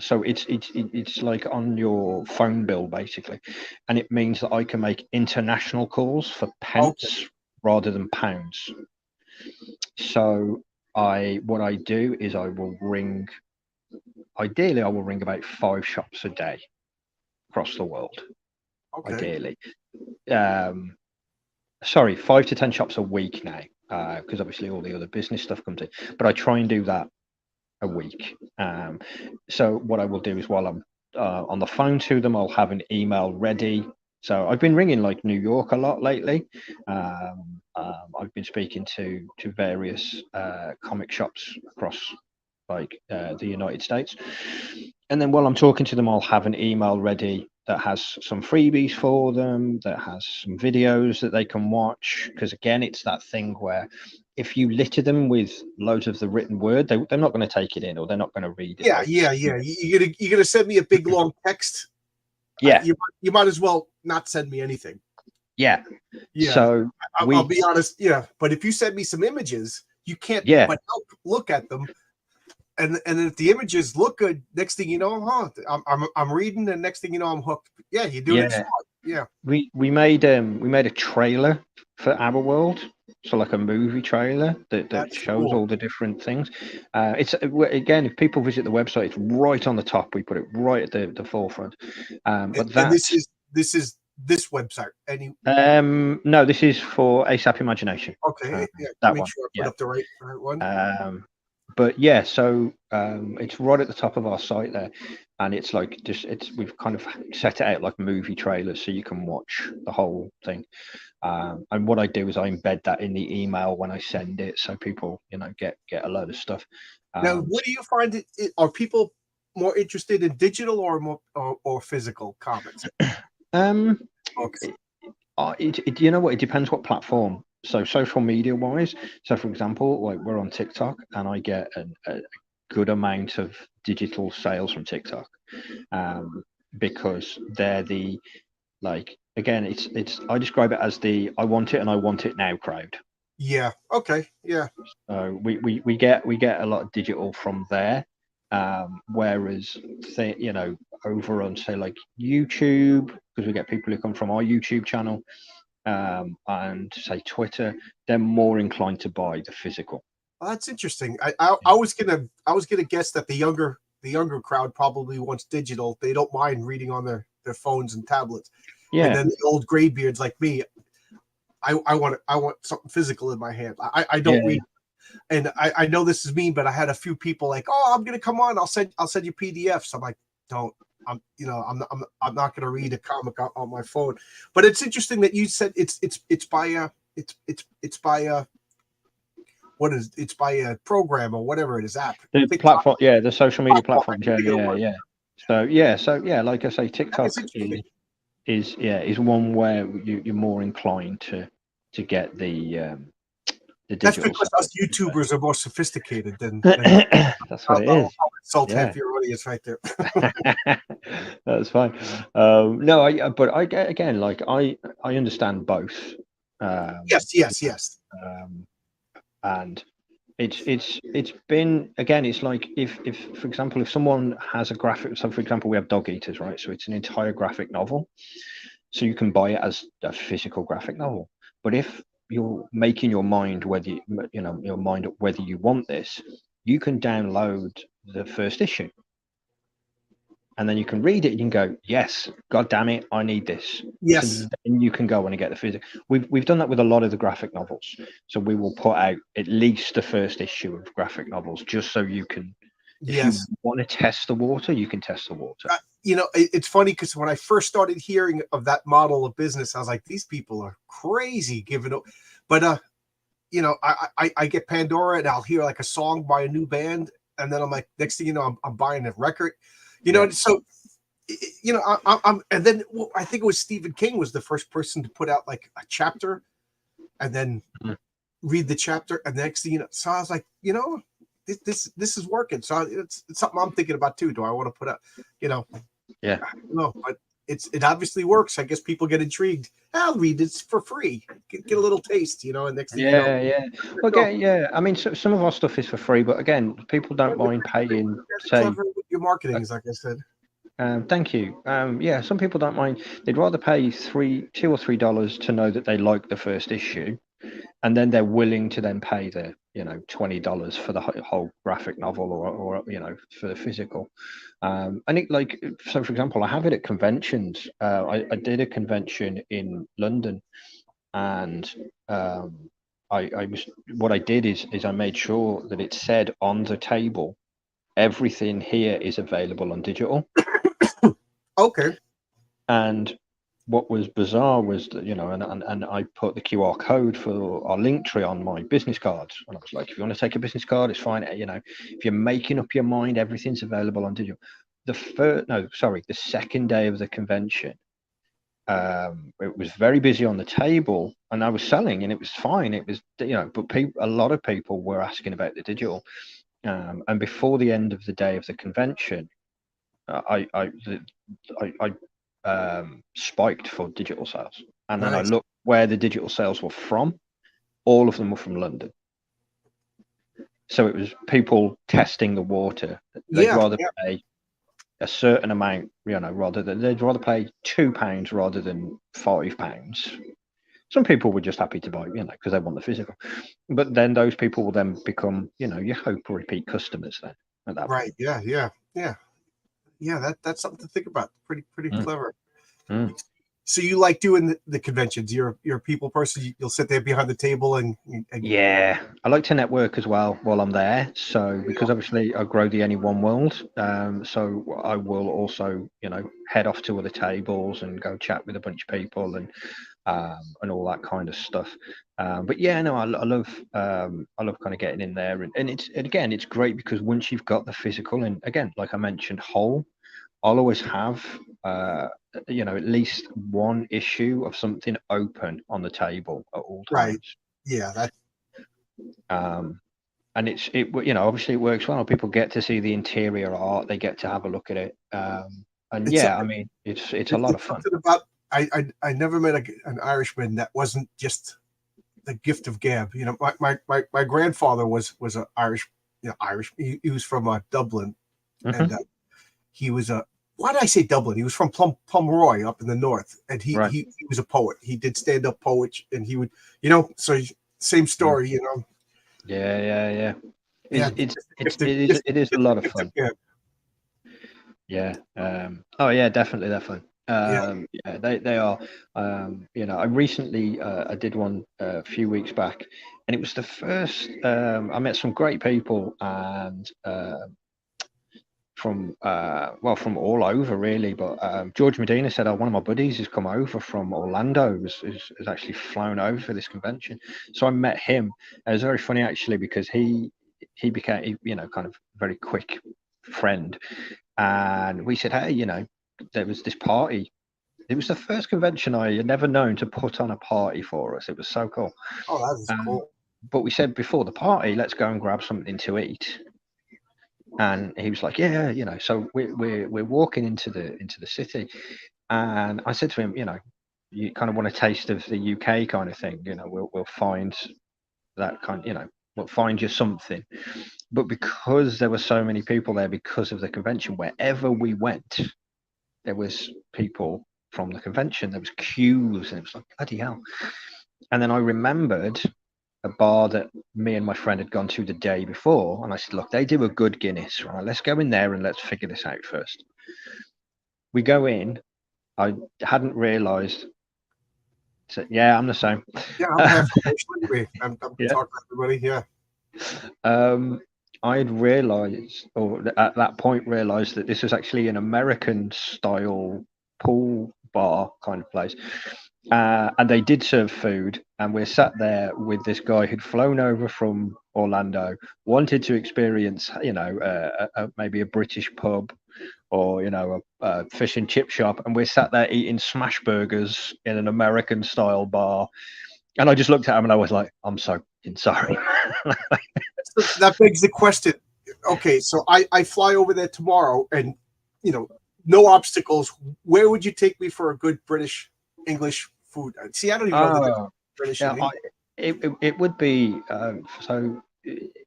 So it's like on your phone bill basically, and it means that I can make international calls for pence rather than pounds. So what I do is I will ring. Ideally, I will ring about 5 shops a day across the world. Okay. Ideally, sorry, 5 to 10 shops a week now, because obviously all the other business stuff comes in. But I try and do that a week. So what I will do is while I'm on the phone to them, I'll have an email ready. So I've been ringing like New York a lot lately. I've been speaking to various comic shops across like the United States. And then while I'm talking to them, I'll have an email ready that has some freebies for them, that has some videos that they can watch. Because again, it's that thing where if you litter them with loads of the written word, they're not going to take it in, or they're not going to read it. Yeah. You're gonna send me a big long text. Yeah. You might as well not send me anything. Yeah. Yeah. So I'll be honest. Yeah. But if you send me some images, you can't but help look at them. And if the images look good, next thing you know, I'm reading, and next thing you know, I'm hooked. Yeah, you're doing it smart. Yeah. We made a trailer for Our World, so like a movie trailer that shows all the different things. It's again, if people visit the website, it's right on the top. We put it right at the forefront. But this is this website. No, this is for ASAP Imagination. Okay, that make one. sure I put up the right one. But yeah, so it's right at the top of our site there, and it's like we've kind of set it out like movie trailers, so you can watch the whole thing. And what I do is I embed that in the email when I send it, so people get a load of stuff. Now, what do you find? Are people more interested in digital or physical comics? You know what? It depends what platform. So social media wise, so for example, like we're on TikTok, and I get a good amount of digital sales from TikTok, because they're again, it's I describe it as the I want it and I want it now crowd. Yeah. Okay. Yeah. We get a lot of digital from there, whereas over on say like YouTube, because we get people who come from our YouTube channel, and say Twitter, they're more inclined to buy the physical. Well, that's interesting. I was gonna guess that the younger crowd probably wants digital. They don't mind reading on their phones and tablets. Yeah. And then the old graybeards like me, I want something physical in my hand. I don't read. And I know this is mean, but I had a few people like, oh, I'm gonna come on. I'll send you PDFs. I'm like, don't. I'm not gonna read a comic on my phone. But it's interesting that you said it's by it's by a program or whatever it is, app. The platform, the social media platforms. Yeah. So like I say, TikTok is one where you're more inclined to get the That's digital. because us YouTubers are more sophisticated than that's what it is. Insult half your audience right there. That's fine. No, but I get again, like I understand both. Yes. And it's been again. It's like if for example, if someone has a graphic. So for example, we have Dog Eaters, right? So it's an entire graphic novel. So you can buy it as a physical graphic novel. But if you're making your mind whether whether you want this, you can download the first issue. and then you can read it. You can go, yes, God damn it, I need this. Yes. So then you can go and get the physical. We've done that with a lot of the graphic novels. So we will put out at least the first issue of graphic novels, just so you can, if you Yes. want to test the water, you can test the water. It's funny because when I first started hearing of that model of business, I was like, these people are crazy giving it. But I get Pandora and I'll hear like a song by a new band, and then I'm like, next thing you know, I'm buying a record. So I'm and then I think it was Stephen King was the first person to put out like a chapter, and then read the chapter, and the next thing you know, so I was like, this is working. So it's something I'm thinking about too. Do I want to put up, Yeah. I don't know, but it obviously works. I guess people get intrigued. I'll read it for free. Get a little taste, and next thing you know. Yeah. Okay, yeah. I mean, so some of our stuff is for free, but again, people don't mind paying. Say, clever with your marketing, is like I said. Thank you. Yeah, some people don't mind. They'd rather pay $2 or $3 to know that they like the first issue, and then they're willing to then pay the $20 for the whole graphic novel, or for the physical. And it, like, so for example, I have it at conventions. I did a convention in London, and what I did is I made sure that it said on the table, everything here is available on digital. Okay. And what was bizarre was that, and I put the QR code for our Linktree on my business cards. And I was like, if you want to take a business card, it's fine. If you're making up your mind, everything's available on digital. The second day of the convention, it was very busy on the table, and I was selling, and it was fine. It was, but a lot of people were asking about the digital. And before the end of the day of the convention, I spiked for digital sales, and then Nice. I looked where the digital sales were from. All of them were from London. So it was people testing the water. They'd rather pay a certain amount, they'd rather pay £2 rather than £5. Some people were just happy to buy, because they want the physical. But then those people will then become, you hope, repeat customers then at that Right. point. Yeah. That's something to think about. Pretty clever. Mm. So you like doing the conventions? You're a people person. You'll sit there behind the table and Yeah, I like to network as well while I'm there. So because obviously I grow the Any One World, so I will also head off to other tables and go chat with a bunch of people and all that kind of stuff. But yeah, no, I love kind of getting in there, and it's great because once you've got the physical, and again, like I mentioned, whole, I'll always have at least one issue of something open on the table at all times. Right. Yeah, that's and obviously it works well. People get to see the interior art, they get to have a look at it, and it's a lot of fun. About I never met an Irishman that wasn't just the gift of gab. My grandfather was an Irish, He was from Dublin, and he was a. Why did I say Dublin? He was from Plumroy up in the north, and he was a poet. He did stand up poetry, and he would, so same story, Yeah. It is a lot of fun. Yeah. Oh yeah, definitely they're fun. They are. I recently I did one a few weeks back, and it was the first. I met some great people, and from all over really, but George Medina said, one of my buddies has come over from Orlando, has actually flown over for this convention. So I met him. It was very funny actually, because he became kind of very quick friend, and we said, hey, there was this party. It was the first convention I had never known to put on a party for us. It was so cool. Oh, that is cool. But we said before the party, let's go and grab something to eat. And he was like, yeah, so we're walking into the city, and I said to him, you kind of want a taste of the UK kind of thing, we'll find that kind, we'll find you something. But because there were so many people there, because of the convention, wherever we went, there was people from the convention, there was queues, and it was like, bloody hell. And then I remembered a bar that me and my friend had gone to the day before, and I said, look, they do a good Guinness, right? Let's go in there and let's figure this out first. We go in. I hadn't realised. So, yeah, I'm the same. Yeah, I'm half racial anyway. I'm Yeah. talking to everybody. Yeah. I had realised, or at that point realised, that this was actually an American style pool bar kind of place. And they did serve food, and we're sat there with this guy who'd flown over from Orlando, wanted to experience, maybe a British pub or, a fish and chip shop, and we're sat there eating smash burgers in an American style bar. And I just looked at him and I was like, I'm so sorry. So that begs the question. Okay, so I fly over there tomorrow, and no obstacles. Where would you take me for a good British English food? See, I don't even know the British. Yeah, it would be so.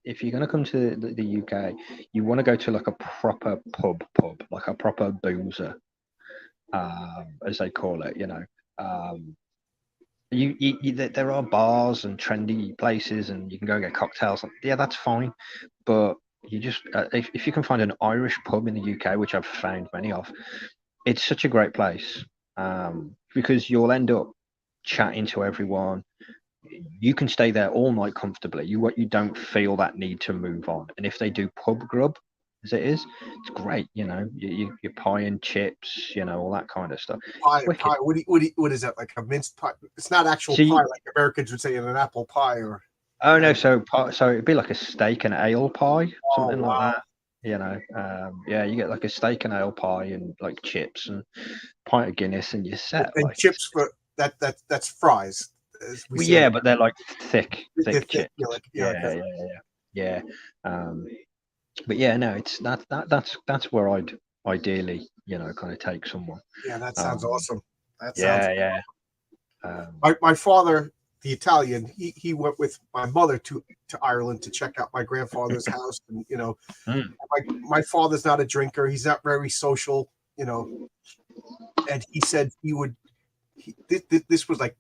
If you're going to come to the UK, you want to go to like a proper pub, like a proper boozer, as they call it. There are bars and trendy places, and you can go get cocktails. Yeah, that's fine, but you just if you can find an Irish pub in the UK, which I've found many of, it's such a great place, because you'll end up chatting to everyone. You can stay there all night comfortably. You don't feel that need to move on. And if they do pub grub, as it is, it's great. Your pie and chips, all that kind of stuff. Pie. What is that, like a minced pie? It's not actual pie like Americans would say in an apple pie, or. Oh no, so it'd be like a steak and ale pie, something like that. You get like a steak and ale pie and like chips and pint of Guinness, and you're set. And like, chips for that's fries. Yeah, but they're like thick chips. Yeah. But yeah, no, it's that's where I'd ideally, kind of take someone. Yeah, that sounds awesome. That sounds awesome. My father, the Italian, he went with my mother to Ireland to check out my grandfather's house, and my father's not a drinker. He's not very social, and he said he would. This was like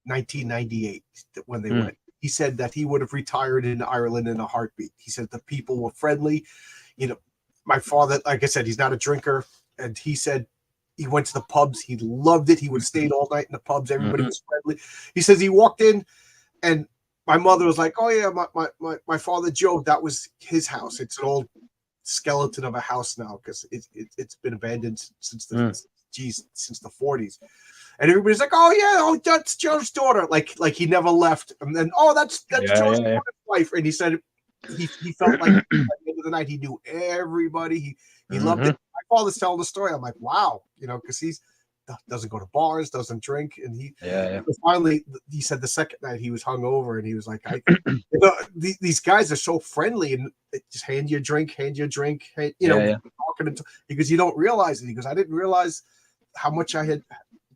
1998 when they went. He said that he would have retired in Ireland in a heartbeat. He said the people were friendly. My father, like I said, he's not a drinker, and he said he went to the pubs. He loved it. He would have stayed all night in the pubs. Everybody was friendly. He says he walked in, and my mother was like, "Oh yeah, my father Joe, that was his house. It's an old skeleton of a house now because it's been abandoned since the 40s." And everybody's like, "Oh, that's Joe's daughter." Like he never left. And then, that's Joe's wife. And he said he felt like at the end of the night he knew everybody. He loved it. My father's telling the story. I'm like, wow, because he doesn't go to bars, doesn't drink, and finally he said the second night he was hungover, and he was like, these guys are so friendly, and they just hand you a drink, talking because you don't realize it. He goes, I didn't realize how much I had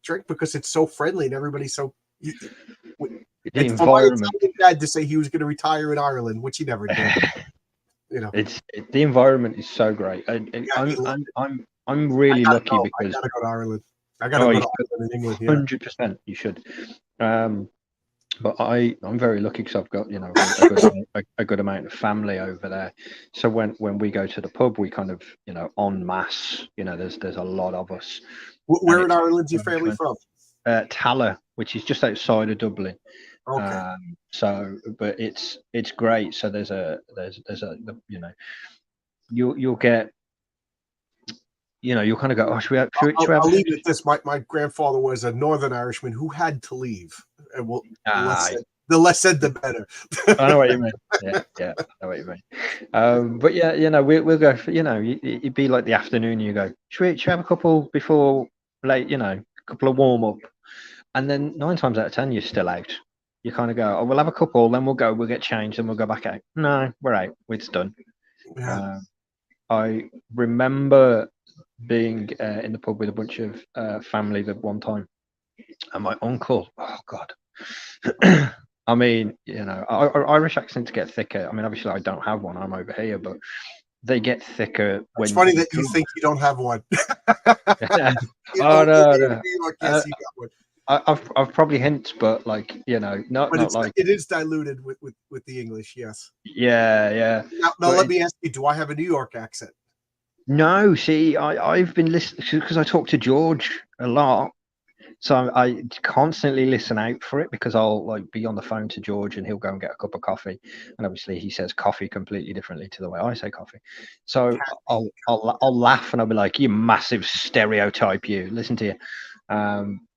drink because it's so friendly and everybody's so. It's for my Italian dad to say he was going to retire in Ireland, which he never did. It's the environment is so great. I'm really lucky because I gotta go to Ireland. I gotta go to Ireland in England. 100%, you should. But I'm very lucky because I've got a good amount of family over there. So when we go to the pub, we kind of en masse. There's a lot of us. Where in Ireland is your family from? Tallaght, which is just outside of Dublin. Okay. But it's great. So there's a you'll get. You'll kind of go, oh, should we have I'll leave it at this. My grandfather was a Northern Irishman who had to leave. And the less said, the better. I know what you mean. Yeah, I know what you mean. But yeah, we'll go for, it'd be like the afternoon, you go, should we have a couple before late, a couple of warm up. And then 9 times out of 10, you're still out. You kind of go, oh, we'll have a couple, then we'll get changed, and we'll go back out. No, we're out. It's done. Yeah. I remember being in the pub with a bunch of family that one time, and my uncle, oh God, I mean, our Irish accents get thicker. I mean, obviously I don't have one, I'm over here, but they get thicker. It's funny that you think you don't have one. No. Yes, you got one. I've probably hints, but not like it is diluted with the English. Yes. Yeah. Now let me ask you: do I have a New York accent? No, see, I've been listening because I talk to George a lot. So I constantly listen out for it because I'll like be on the phone to George and he'll go and get a cup of coffee, and obviously he says coffee completely differently to the way I say coffee. So I'll laugh and I'll be like, "You massive stereotype, you listen to you."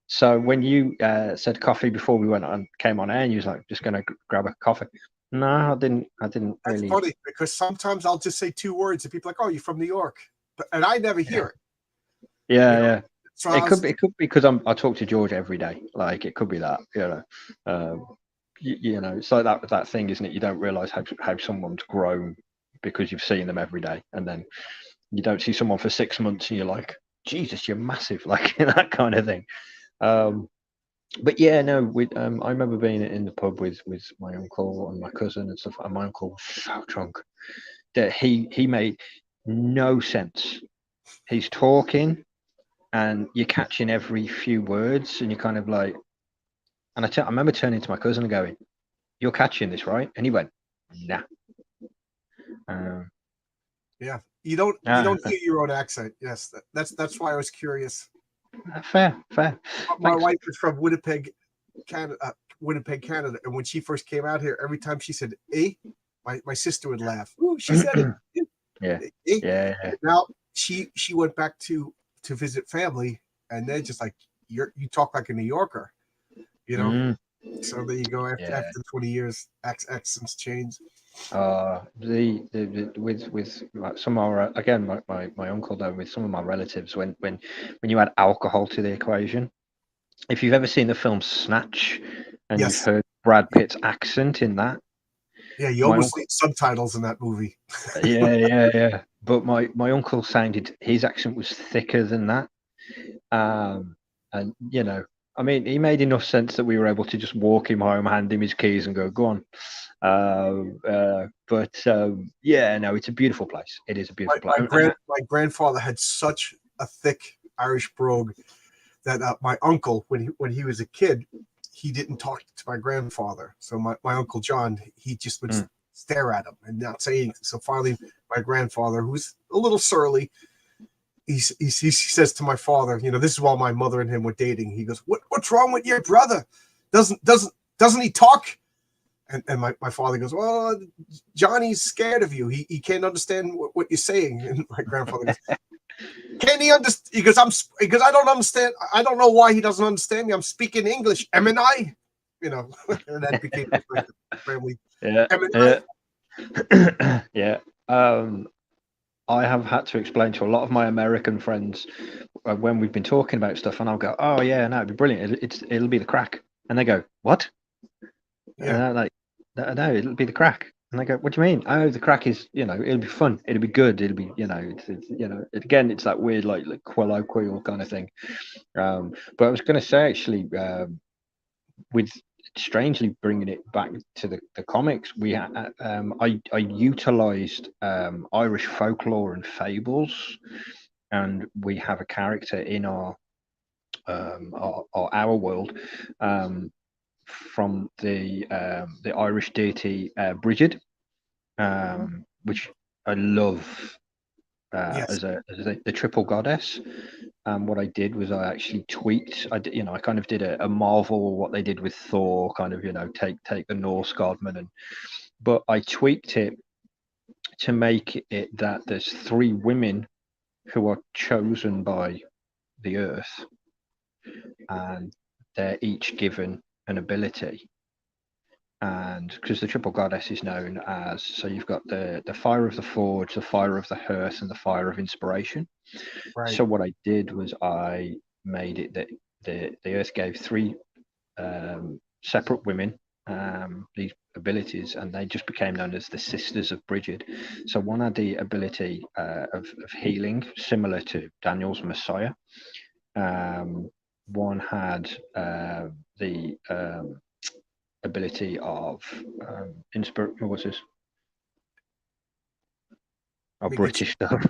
So when you said coffee before we went on came on air, and you was like, "Just gonna grab a coffee." No, I didn't. That's really. funny because sometimes I'll just say two words and people are like, "Oh, you're from New York," and I never hear it. Yeah, yeah. So It could be because I talk to George every day. Like it could be that, it's like that thing, isn't it? You don't realize how someone's grown because you've seen them every day, and then you don't see someone for 6 months, and you're like, Jesus, you're massive, like that kind of thing. But yeah, no, I remember being in the pub with my uncle and my cousin and stuff, and my uncle was so drunk that he made no sense. He's talking and you're catching every few words, and you're kind of like, and I remember turning to my cousin and going, "You're catching this, right?" And he went, "Nah." Yeah, you don't hear your own accent. Yes, that's why I was curious. Fair. My wife is from Winnipeg, Canada. And when she first came out here, every time she said "eh," my sister would laugh. Ooh, she said it. Yeah. Eh. Yeah. Now she went back to visit family, and they're just like, you talk like a New Yorker, you know. So there you go. After 20 years, accents change. With some of our, again, my uncle though, with some of my relatives, when you add alcohol to the equation, if you've ever seen the film Snatch and Yes. you've heard Brad Pitt's accent in that, yeah, you almost need subtitles in that movie. yeah. But my uncle sounded, his accent was thicker than that, and I mean, he made enough sense that we were able to just walk him home, hand him his keys, and go on. But yeah, no, it's a beautiful place. It is a beautiful place. My grandfather had such a thick Irish brogue that my uncle, when he was a kid, he didn't talk to my grandfather. So my uncle John, he just would stare at him and not say anything. So finally, my grandfather, who's a little surly, he says to my father, this is while my mother and him were dating. He goes, "What's wrong with your brother? Doesn't he talk?" And my father goes, "Well, Johnny's scared of you. He can't understand what you're saying." And my grandfather goes, "Can he understand?" Because I don't understand. I don't know why he doesn't understand me. I'm speaking English, am I? And that became like the family. Yeah. I have had to explain to a lot of my American friends when we've been talking about stuff, and I'll go, "Oh yeah, no, it'd be brilliant. It'll be the crack," and they go, "What?" Yeah. And I'm like, "No, it'll be the crack." And I go, "What do you mean?" "Oh, the crack is, it'll be fun. It'll be good. It'll be, again, it's that weird like colloquial kind of thing." But I was going to say actually, with strangely bringing it back to the comics, I utilized Irish folklore and fables, and we have a character in our world from the Irish deity Brigid, which I love as the triple goddess. What I did was I actually tweaked. I kind of did a Marvel what they did with Thor, kind of take the Norse godman, but I tweaked it to make it that there's 3 women who are chosen by the earth, and they're each given an ability. And because the triple goddess is known as, so you've got the fire of the forge, the fire of the hearth, and the fire of inspiration. Right. So what I did was I made it that the earth gave 3 separate women these abilities, and they just became known as the Sisters of Brigid. So one had the ability of healing, similar to Daniel's Messiah. One had the ability of what was this? British stuff.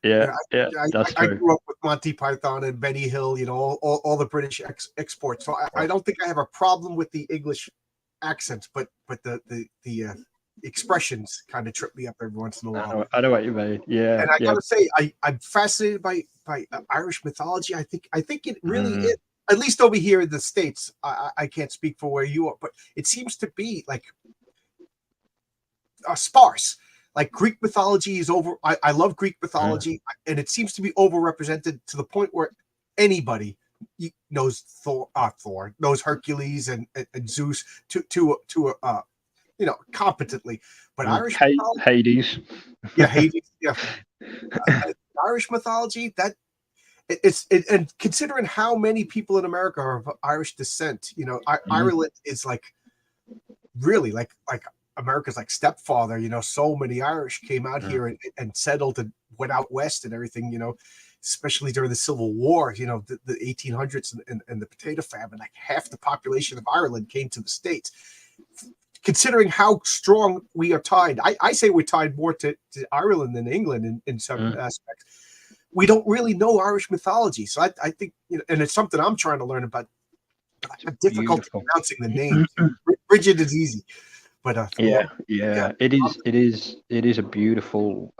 Yeah, that's true. I grew up with Monty Python and Benny Hill, all the British exports. So I don't think I have a problem with the English accent, but the expressions kind of trip me up every once in a while. I know what you mean. Yeah, And I yeah. gotta say, I'm fascinated by Irish mythology. I think it really is. At least over here in the States, I can't speak for where you are, but it seems to be like sparse. Like Greek mythology is over. I love Greek mythology, and it seems to be overrepresented to the point where anybody knows Thor knows Hercules and Zeus to competently. But Irish mythology, Hades. yeah, Hades, yeah. Irish mythology, that and considering how many people in America are of Irish descent, Ireland is like really like America's like stepfather. So many Irish came out here and settled and went out west and everything. Especially during the Civil War. The 1800s and the potato famine. Like half the population of Ireland came to the States. Considering how strong we are tied, I say we're tied more to Ireland than England in some aspects. We don't really know Irish mythology, so I think and it's something I'm trying to learn about. But I have difficulty pronouncing the names. Bridget is easy, but yeah, it is a beautiful.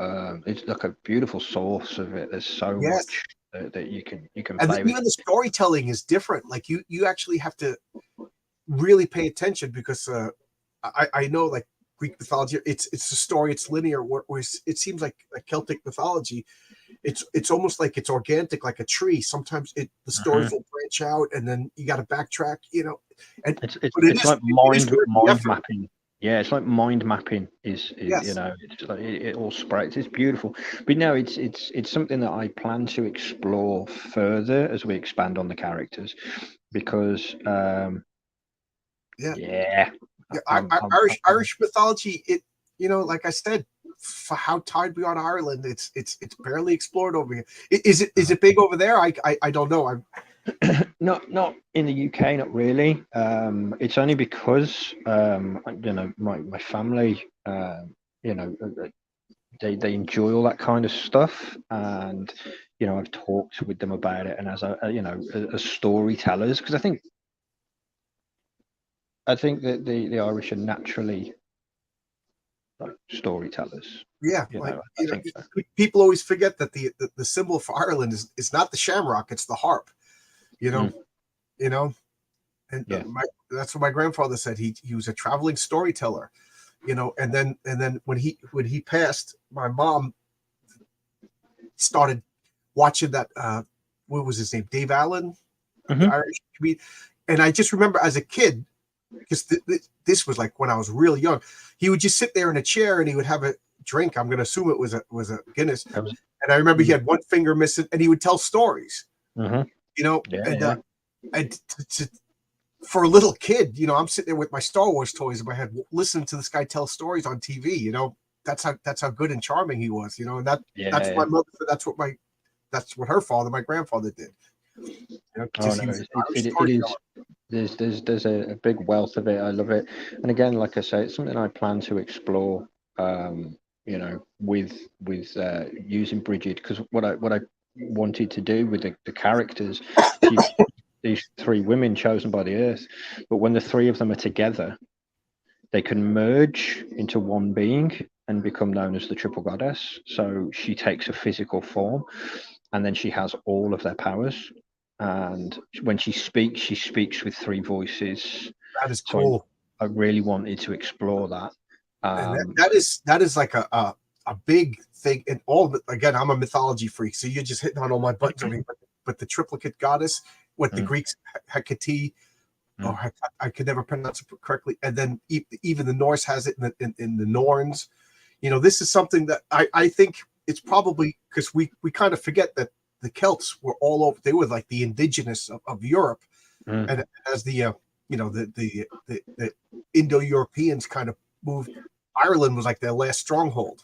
It's like a beautiful source of it. There's so much that you can play with. Even the storytelling is different. Like you actually have to really pay attention because I know like Greek mythology, it's a story, it's linear. Whereas it seems like a Celtic mythology, it's almost like it's organic, like a tree. Sometimes the stories will branch out, and then you got to backtrack. And it's like mind mapping. Yeah, it's like mind mapping. Is yes. It's like it all spreads. It's beautiful, but no, it's something that I plan to explore further as we expand on the characters, because Irish mythology. Like I said, for how tied we are to Ireland, it's barely explored over here. Is it big over there? I don't know. Not in the UK, not really. It's only because my family, they enjoy all that kind of stuff, and I've talked with them about it, and as storytellers, because I think that the Irish are naturally like storytellers. Yeah, I think so. People always forget that the symbol for Ireland is not the shamrock; it's the harp. And that's what my grandfather said. He was a traveling storyteller. And then when he passed, my mom started watching that. What was his name? Dave Allen, the Irish comedian. And I just remember as a kid, because this was like when I was really young, he would just sit there in a chair and he would have a drink. I'm going to assume it was a Guinness. And I remember he had one finger missing, and he would tell stories. For a little kid, I'm sitting there with my Star Wars toys in my head, listening to this guy tell stories on TV. That's how good and charming he was. And that's what my mother. That's what her father, my grandfather, did. There's a big wealth of it. I love it, and again, like I say, it's something I plan to explore. With using Bridget, because what I wanted to do with the characters, these three women chosen by the Earth, but when the three of them are together, they can merge into one being and become known as the Triple Goddess. So she takes a physical form, and then she has all of their powers. And when she speaks with three voices. That is cool. So I really wanted to explore that. And that is like a big thing in all of it. Again, I'm a mythology freak, so you're just hitting on all my buttons. But the triplicate goddess, what the Greeks Hecate, or I could never pronounce it correctly, and then even the Norse has it in the Norns. This is something that I think it's probably because we kind of forget that the Celts were all over. They were like the indigenous of Europe, and as the Indo-Europeans kind of moved, Ireland was like their last stronghold.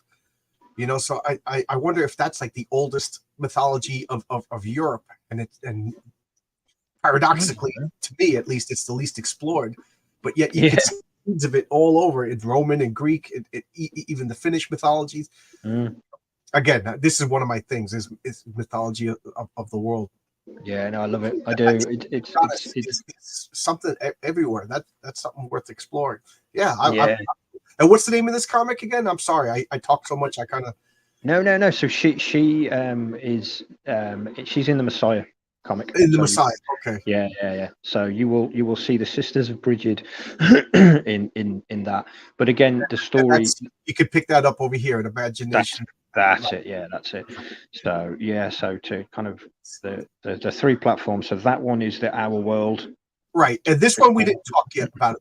So I wonder if that's like the oldest mythology of Europe, and paradoxically, to me at least, it's the least explored. But yet you can see seeds of it all over in Roman and Greek, even the Finnish mythologies. Again, this is one of my things: is mythology of the world. Yeah, no, I love it. I do. It's something everywhere. That's something worth exploring. And what's the name of this comic again? I'm sorry, I talk so much. I kind of No. So she's in the Messiah comic. in the So Messiah. Okay, yeah. So you will see the Sisters of Bridget in that. But again, the and story. that's you could pick that up over here in That's Imagination. that's it. Yeah, that's it. So yeah, so to kind of the three platforms. So that one is the Our World. Right, and this one we didn't talk yet about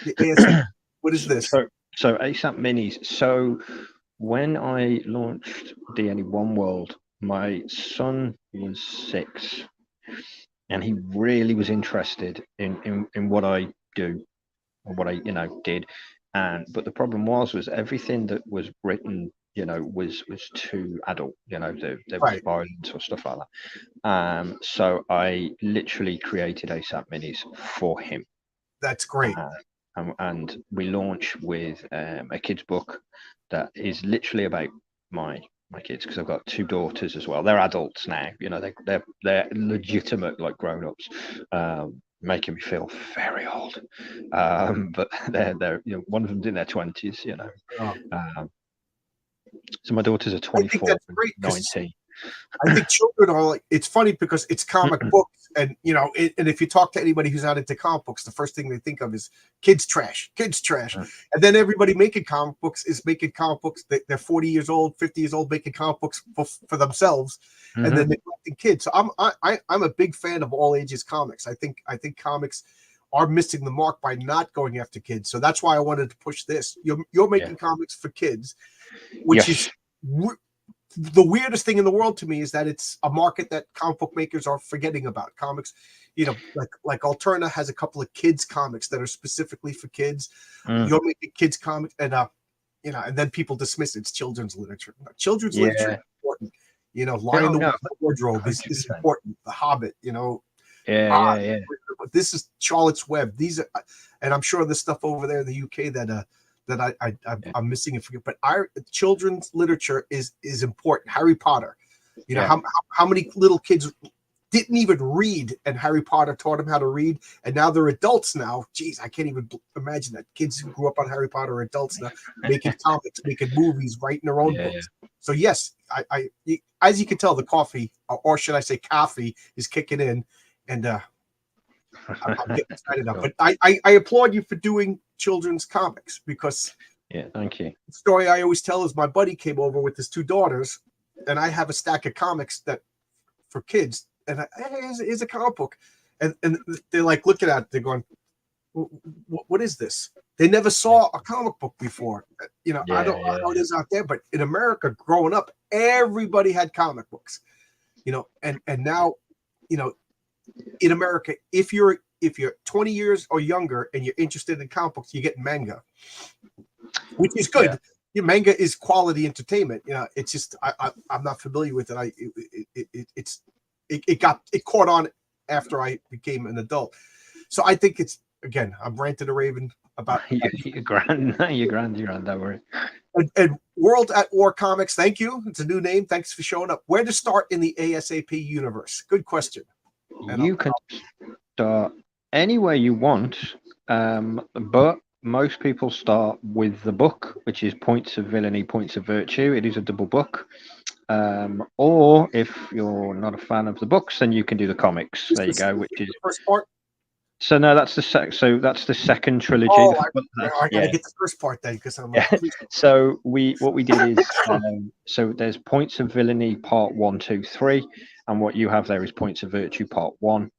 it. The ASA. What is this? So ASAP Minis. So when I launched DNE One World, my son was 6, and he really was interested in what I do or what I did. And but the problem was everything that was written was too adult. There was Right, violence or stuff like that. So I literally created ASAP Minis for him. that's great. And we launch with a kids book that is literally about my kids, because I've got 2 daughters as well. They're adults now, they're legitimate, like, grown-ups, making me feel very old. But they're one of them's in their 20s. Oh, So my daughters are I think 24 that's and great 19. I think children are like, it's funny because it's comic books, and and if you talk to anybody who's not into comic books, the first thing they think of is kids trash, and then everybody making comic books is making comic books. They're 40 years old, 50 years old, making comic books for themselves, and then neglecting kids. So I'm a big fan of all ages comics. I think comics are missing the mark by not going after kids. So that's why I wanted to push this. You're making comics for kids, which is the weirdest thing in the world to me, is that it's a market that comic book makers are forgetting about. Comics, like Alterna has a couple of kids comics that are specifically for kids. You're making kids comics, and and then people dismiss it. It's children's literature. Children's literature is important. Lion the Wardrobe is important. The Hobbit, Yeah. But this is Charlotte's Web. These are, and I'm sure there's stuff over there in the UK that I'm missing and forget. But our children's literature is important. Harry Potter. How many little kids didn't even read, and Harry Potter taught them how to read, and now they're adults now. Geez, I can't even imagine that. Kids who grew up on Harry Potter are adults now, making comics, making movies, writing their own books. So yes, I as you can tell, the coffee, or should I say coffee, is kicking in, and I'm getting excited now. But I applaud you for doing children's comics, because thank you. The story I always tell is my buddy came over with his 2 daughters, and I have a stack of comics that for kids, and here's a comic book, and they're like looking at it, they're going, what is this? They never saw a comic book before. I don't know how it is out there, but in America, growing up, everybody had comic books. And now, in America, if you're 20 years or younger and you're interested in comic books, you get manga, which is good. Your manga is quality entertainment. It's just I'm not familiar with it. It caught on after I became an adult. So I think it's, again, I'm ranting a raven about you're grand. Don't worry. And World at War Comics, thank you. It's a new name. Thanks for showing up. Where to start in the ASAP universe? Good question. You can start anywhere you want, but most people start with the book, which is Points of Villainy, Points of Virtue. It is a double book. Or if you're not a fan of the books, then you can do the comics. There you go. Which is the first part. So no, that's the second trilogy. Oh, I gotta get the first part then, because I'm. So what we did is so there's Points of Villainy Part 1, 2, 3, and what you have there is Points of Virtue Part 1,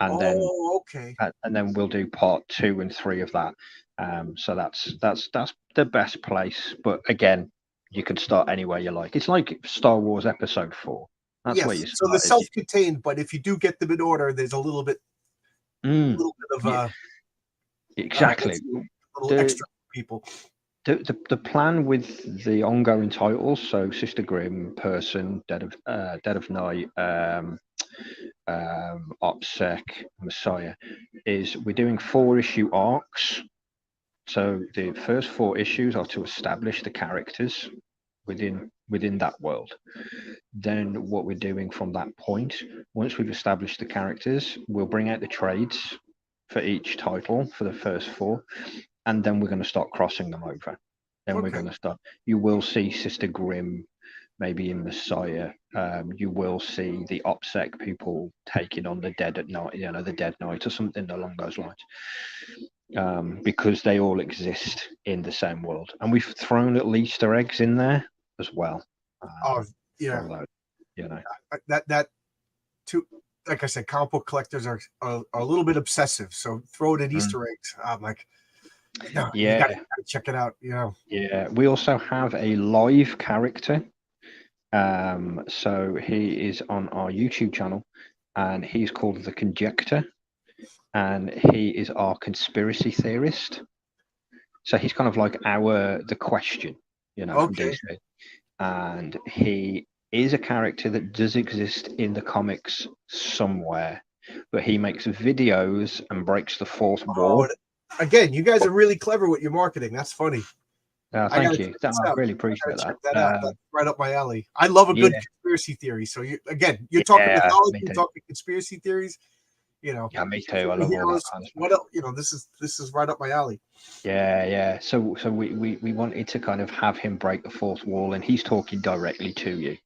and then we'll do Part 2 and 3 of that. So that's the best place. But again, you can start anywhere you like. It's like Star Wars Episode 4. That's where you start. So the self-contained, but if you do get them in order, there's a little bit of exactly a little extra people. The plan with the ongoing titles, so Sister Grimm, Person, Dead of Night, OPSEC, Messiah, is we're doing 4-issue arcs. So the first 4 issues are to establish the characters within that world. Then what we're doing from that point, once we've established the characters, we'll bring out the trades for each title for the first 4, and then we're going to start crossing them over. Then we're Okay. going to start. You will see Sister Grimm, maybe in Messiah. You will see the OPSEC people taking on the Dead at Night, the Dead Knight or something along those lines. Because they all exist in the same world, and we've thrown little Easter eggs in there as well. Oh yeah, from those, that too. Like I said, comic book collectors are a little bit obsessive. So throw it in Easter eggs. I'm like, no, you gotta check it out. Yeah. We also have a live character. So he is on our YouTube channel, and he's called The Conjector, and he is our conspiracy theorist. So he's kind of like the question, from Okay. DC. And he is a character that does exist in the comics somewhere, but he makes videos and breaks the fourth wall. Again, you guys are really clever with your marketing. That's funny. Thank you. I really appreciate that. Check that out. That's right up my alley. I love a good conspiracy theory. So you're talking mythology, you're talking conspiracy theories. Yeah, me too. I love all that kind of stuff. What else? This is right up my alley. Yeah. So we wanted to kind of have him break the fourth wall, and he's talking directly to you.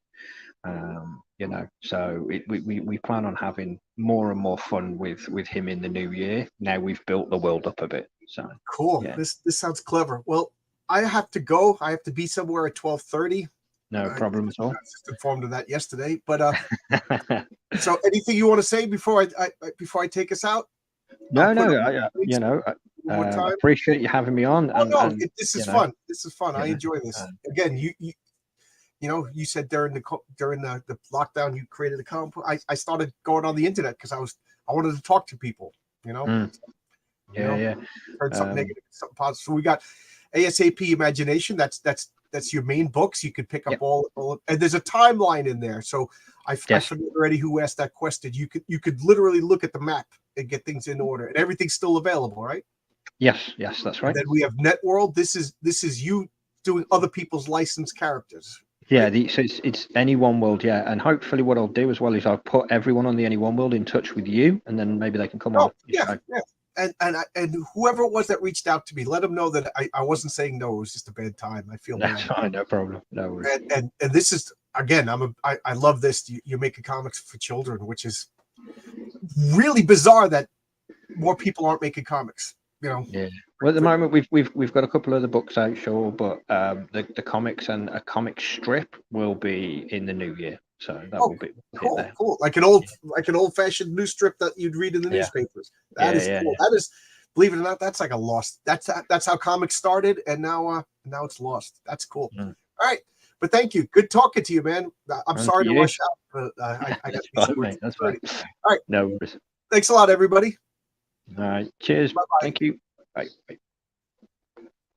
So we plan on having more and more fun with him in the new year. Now we've built the world up a bit. So cool. Yeah. This sounds clever. Well, I have to go. I have to be somewhere at 12:30. No problem at all. I was just informed of that yesterday. But so anything you want to say before I take us out? No. I appreciate you having me on. This is fun. This is fun. I enjoy this. Again, you said during the lockdown you created a comic book. I started going on the internet because I wanted to talk to people. Heard something negative, something positive. So we got ASAP Imagination. That's your main books. You could pick up all and there's a timeline in there. So I forget already who asked that question. You could literally look at the map and get things in order, and everything's still available, right? Yes, that's right. And then we have Networld. This is you doing other people's licensed characters. Yeah, so it's Any One World, and hopefully what I'll do as well is I'll put everyone on the Any One World in touch with you, and then maybe they can come on. Yeah. And whoever it was that reached out to me, let them know that I wasn't saying no. It was just a bad time. I feel that's fine, no problem. No worries. And this is again, I love this. You're making comics for children, which is really bizarre that more people aren't making comics. Yeah. Well, at the moment we've got a couple of the books out, sure, but the comics and a comic strip will be in the new year. So that will be cool. Like an old-fashioned news strip that you'd read in the newspapers. That is cool. That is, believe it or not, that's like a lost. That's how comics started, and now it's lost. That's cool. All right, but thank you. Good talking to you, man. I'm sorry to rush out, but I got to be that's fine. All right. No worries. Thanks a lot, everybody. All right. Cheers. Bye-bye. Thank you. Bye.